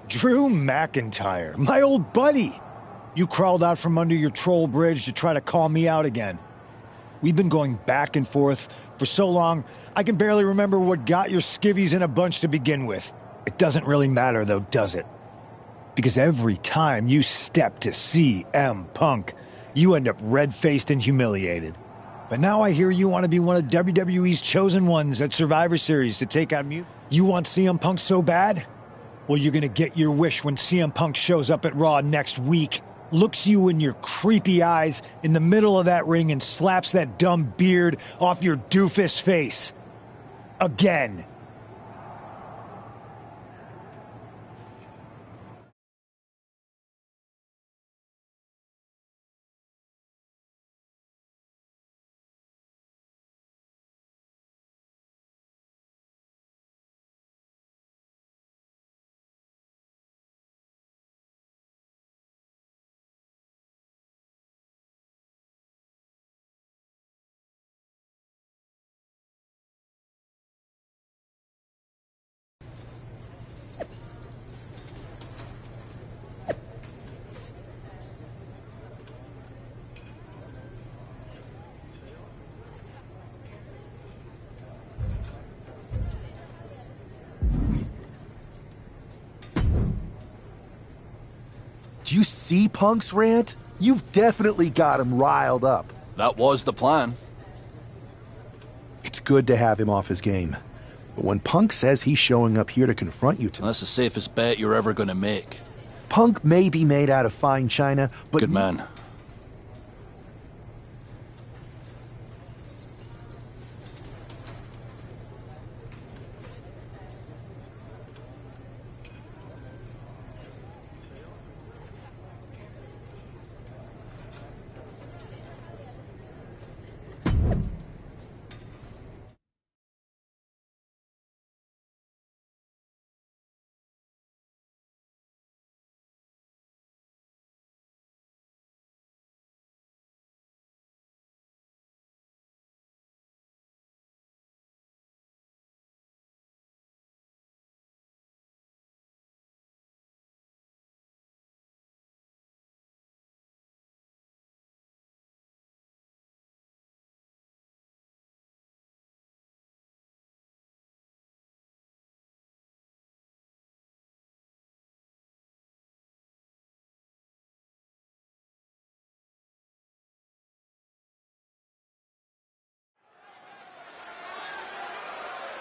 Drew McIntyre, my old buddy. You crawled out from under your troll bridge to try to call me out again. We've been going back and forth for so long, I can barely remember what got your skivvies in a bunch to begin with. It doesn't really matter though, does it? Because every time you step to CM Punk, you end up red-faced and humiliated. But now I hear you want to be one of WWE's chosen ones at Survivor Series to take on Mute. You want CM Punk so bad? Well, you're gonna get your wish when CM Punk shows up at Raw next week, looks you in your creepy eyes in the middle of that ring and slaps that dumb beard off your doofus face. Again. Do you see Punk's rant? You've definitely got him riled up. That was the plan. It's good to have him off his game. But when Punk says he's showing up here to confront you tonight... That's the safest bet you're ever going to make. Punk may be made out of fine china, but... Good man.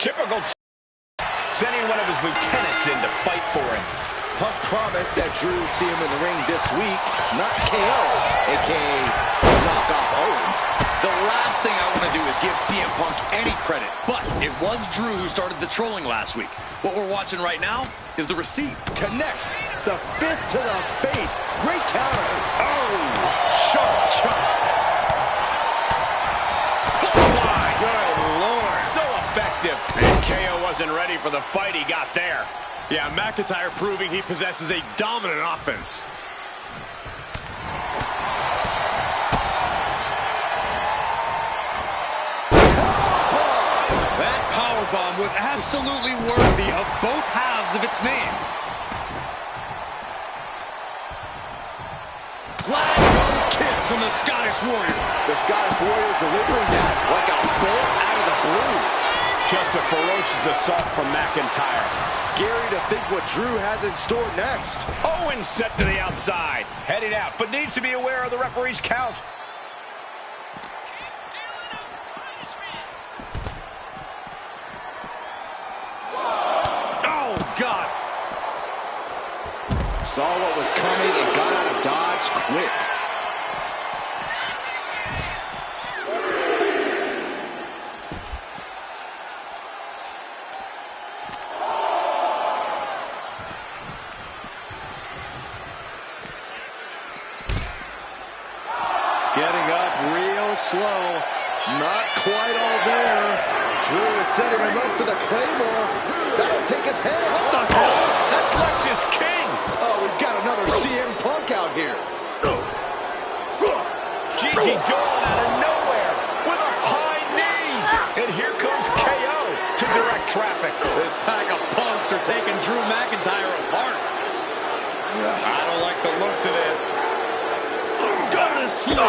Typical. Sending one of his lieutenants in to fight for him. Punk promised that Drew would see him in the ring this week, not KO, a.k.a. knock off Owens. The last thing I want to do is give CM Punk any credit, but it was Drew who started the trolling last week. What we're watching right now is the receipt. Connects the fist to the face. Great counter. Oh, sharp chop. Clothesline. Good Lord. So effective. And KO wasn't ready for the fight he got there. Yeah, McIntyre proving he possesses a dominant offense. That powerbomb was absolutely worthy of both halves of its name. Glasgow kiss from the Scottish Warrior. The Scottish Warrior delivering that like a bolt out of the blue. Just a ferocious assault from McIntyre. Scary to think what Drew has in store next. Owens set to the outside. Heading out, but needs to be aware of the referee's count. Oh, God. Saw what was coming and got out of dodge quick. Getting up real slow. Not quite all there. Drew is setting him up for the Claymore. That'll take his head. What the hell? That's Lexus King. Oh, we've got another CM Punk out here. Gigi Dolan out of nowhere with a high knee. And here comes KO to direct traffic. This pack of punks are taking Drew McIntyre apart. I don't like the looks of this. I'm gonna slip.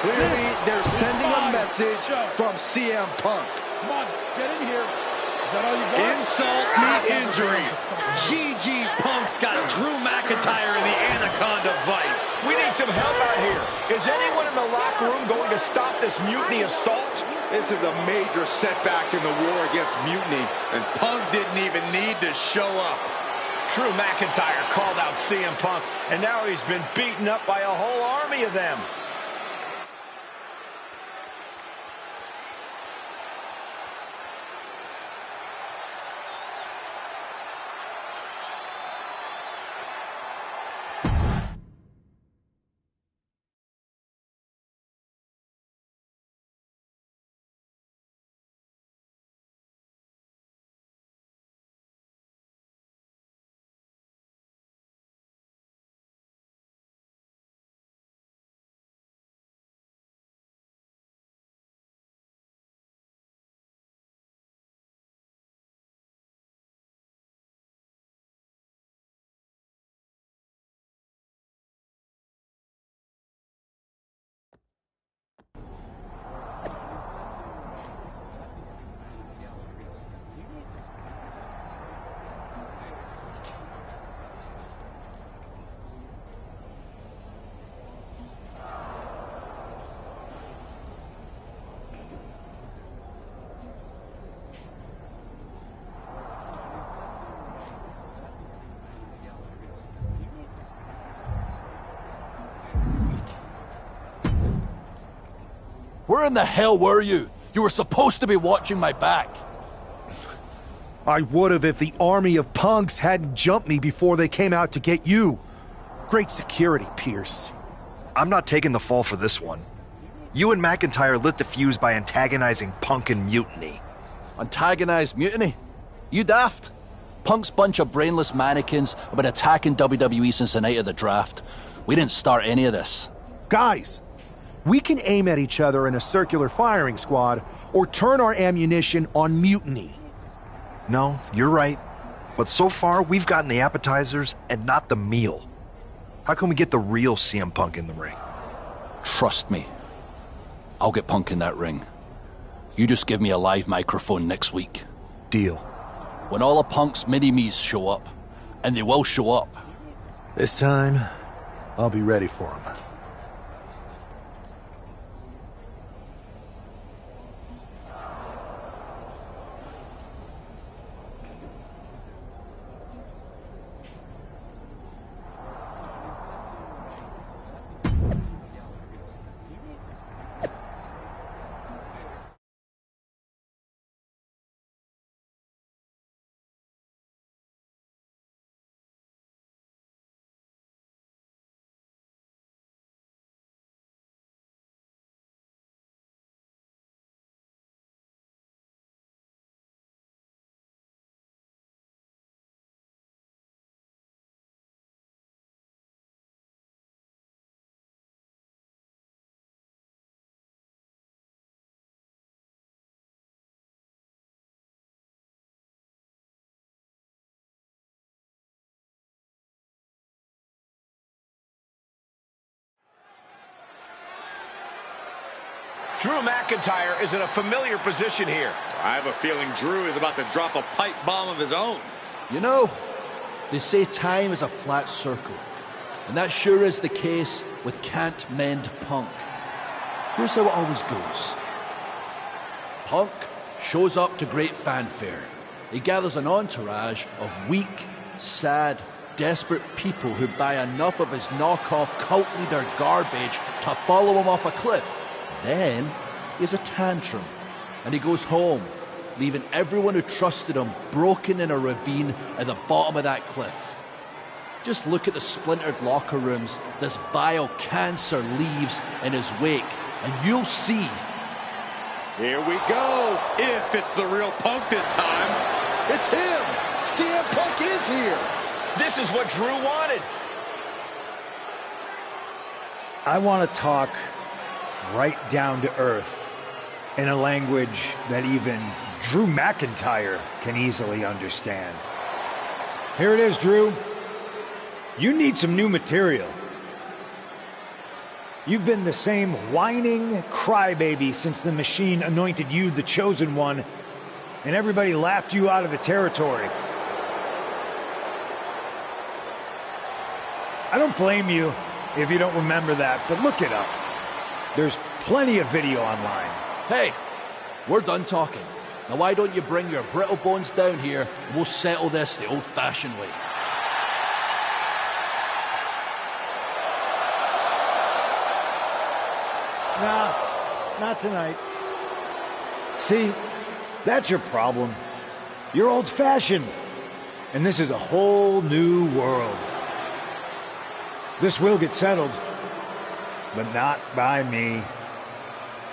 Clearly, they're sending a message from CM Punk. Come on, get in here. Is that all you got? Insult meet injury. GG Punk's got Drew McIntyre in the Anaconda Vice. We need some help out here. Is anyone in the locker room going to stop this mutiny assault? This is a major setback in the war against mutiny. And Punk didn't even need to show up. Drew McIntyre called out CM Punk, and now he's been beaten up by a whole army of them. Where in the hell were you? You were supposed to be watching my back. I would have if the army of punks hadn't jumped me before they came out to get you. Great security, Pierce. I'm not taking the fall for this one. You and McIntyre lit the fuse by antagonizing Punk and Mutiny. Antagonized Mutiny? You daft? Punk's bunch of brainless mannequins have been attacking WWE since the night of the draft. We didn't start any of this. Guys, we can aim at each other in a circular firing squad or turn our ammunition on Mutiny. No, you're right. But so far, we've gotten the appetizers and not the meal. How can we get the real CM Punk in the ring? Trust me. I'll get Punk in that ring. You just give me a live microphone next week. Deal. When all of Punk's mini-me's show up, and they will show up. This time, I'll be ready for him. Drew McIntyre is in a familiar position here. I have a feeling Drew is about to drop a pipe bomb of his own. You know, they say time is a flat circle. And that sure is the case with Can't Mend Punk. Here's how it always goes. Punk shows up to great fanfare. He gathers an entourage of weak, sad, desperate people who buy enough of his knockoff cult leader garbage to follow him off a cliff. Then he has a tantrum, and he goes home, leaving everyone who trusted him broken in a ravine at the bottom of that cliff. Just look at the splintered locker rooms this vile cancer leaves in his wake, and you'll see. Here we go. If it's the real Punk this time. It's him. CM Punk is here. This is what Drew wanted. I want to talk right down to earth in a language that even Drew McIntyre can easily understand. Here it is, Drew. You need some new material. You've been the same whining crybaby since the Machine anointed you the chosen one, and everybody laughed you out of the territory. I don't blame you if you don't remember that, but look it up. There's plenty of video online. Hey, we're done talking. Now why don't you bring your brittle bones down here and we'll settle this the old-fashioned way. Nah, not tonight. See, that's your problem. You're old-fashioned, and this is a whole new world. This will get settled, but not by me.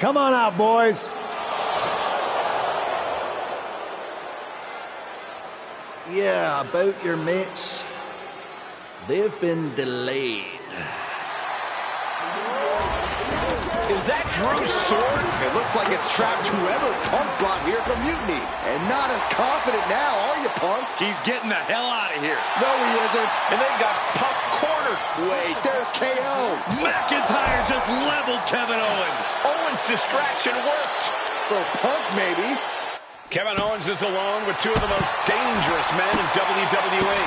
Come on out, boys. Yeah, about your mates. They've been delayed. Is that Drew's sword? It looks like it's trapped whoever Punk brought here from Mutiny. And not as confident now, are you, Punk? He's getting the hell out of here. No, he isn't. And they've got Punk cornered. Wait, there's KO. McIntyre just leveled Kevin Owens. Owens' distraction worked. For Punk, maybe. Kevin Owens is alone with two of the most dangerous men in WWE.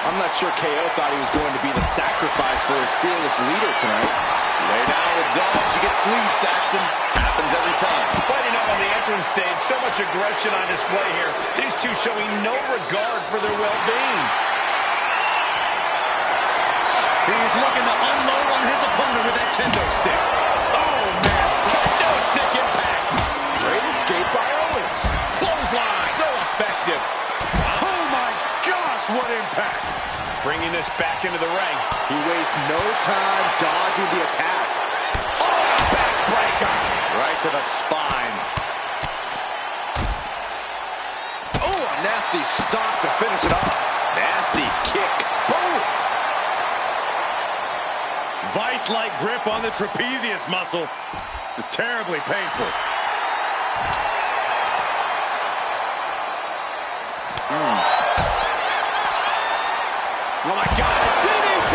I'm not sure KO thought he was going to be the sacrifice for his fearless leader tonight. Lay down with dogs, you get fleas, Saxton. Happens every time. Fighting up on the entrance stage, so much aggression on display here. These two showing no regard for their well-being. He's looking to unload on his opponent with that kendo stick. Oh, man. Kendo stick impact. Great escape by Owens. Clothesline. So effective. Oh, my gosh, what impact. Bringing this back into the ring. He wastes no time dodging the attack. Oh, backbreaker. Right to the spine. Oh, a nasty stop to finish it off. Nasty kick. Boom. Vice-like grip on the trapezius muscle. This is terribly painful. Oh, my God. DDT!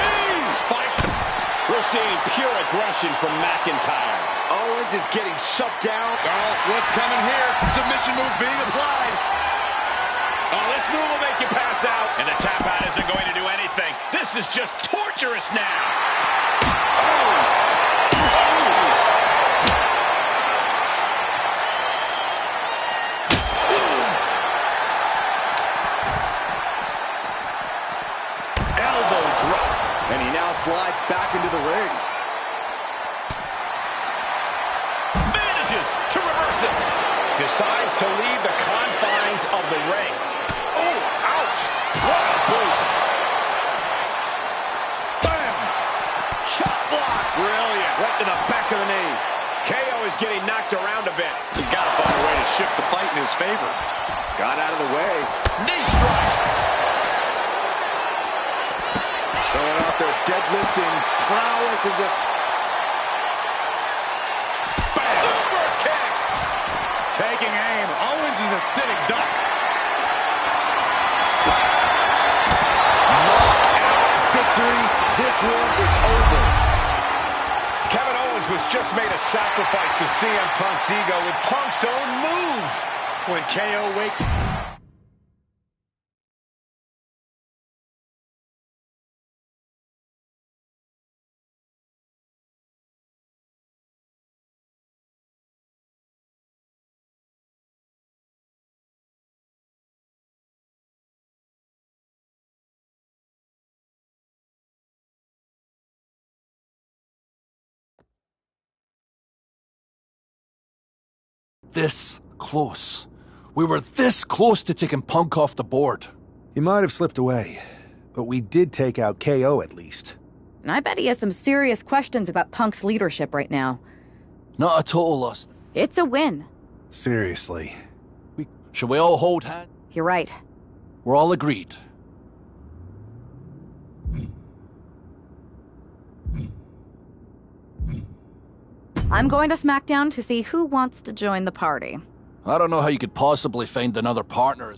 Spike. We're seeing pure aggression from McIntyre. Owens is getting shut down. Oh, what's coming here? Submission move being applied. Oh, this move will make you pass out. And the tap out isn't going to do anything. This is just torturous now. Elbow drop. And he now slides back into the ring. Manages to reverse it. Decides to leave the confines of the ring. Oh, ouch. What a boot. Bam. Chop block. Brilliant. Right to the back of the knee. KO is getting knocked around a bit. He's got to find a way to shift the fight in his favor. Got out of the way. Knee strike. Showing off their deadlifting prowess and just... Super kick. Taking aim. Owens is a sitting duck. Knockout victory. This one is over. Kevin Owens was just made a sacrifice to CM Punk's ego with Punk's own move. When KO wakes... This close. We were this close to taking Punk off the board. He might have slipped away, but we did take out KO at least. And I bet he has some serious questions about Punk's leadership right now. Not a total loss. It's a win. Seriously. Should we all hold hands? You're right. We're all agreed. I'm going to SmackDown to see who wants to join the party. I don't know how you could possibly find another partner.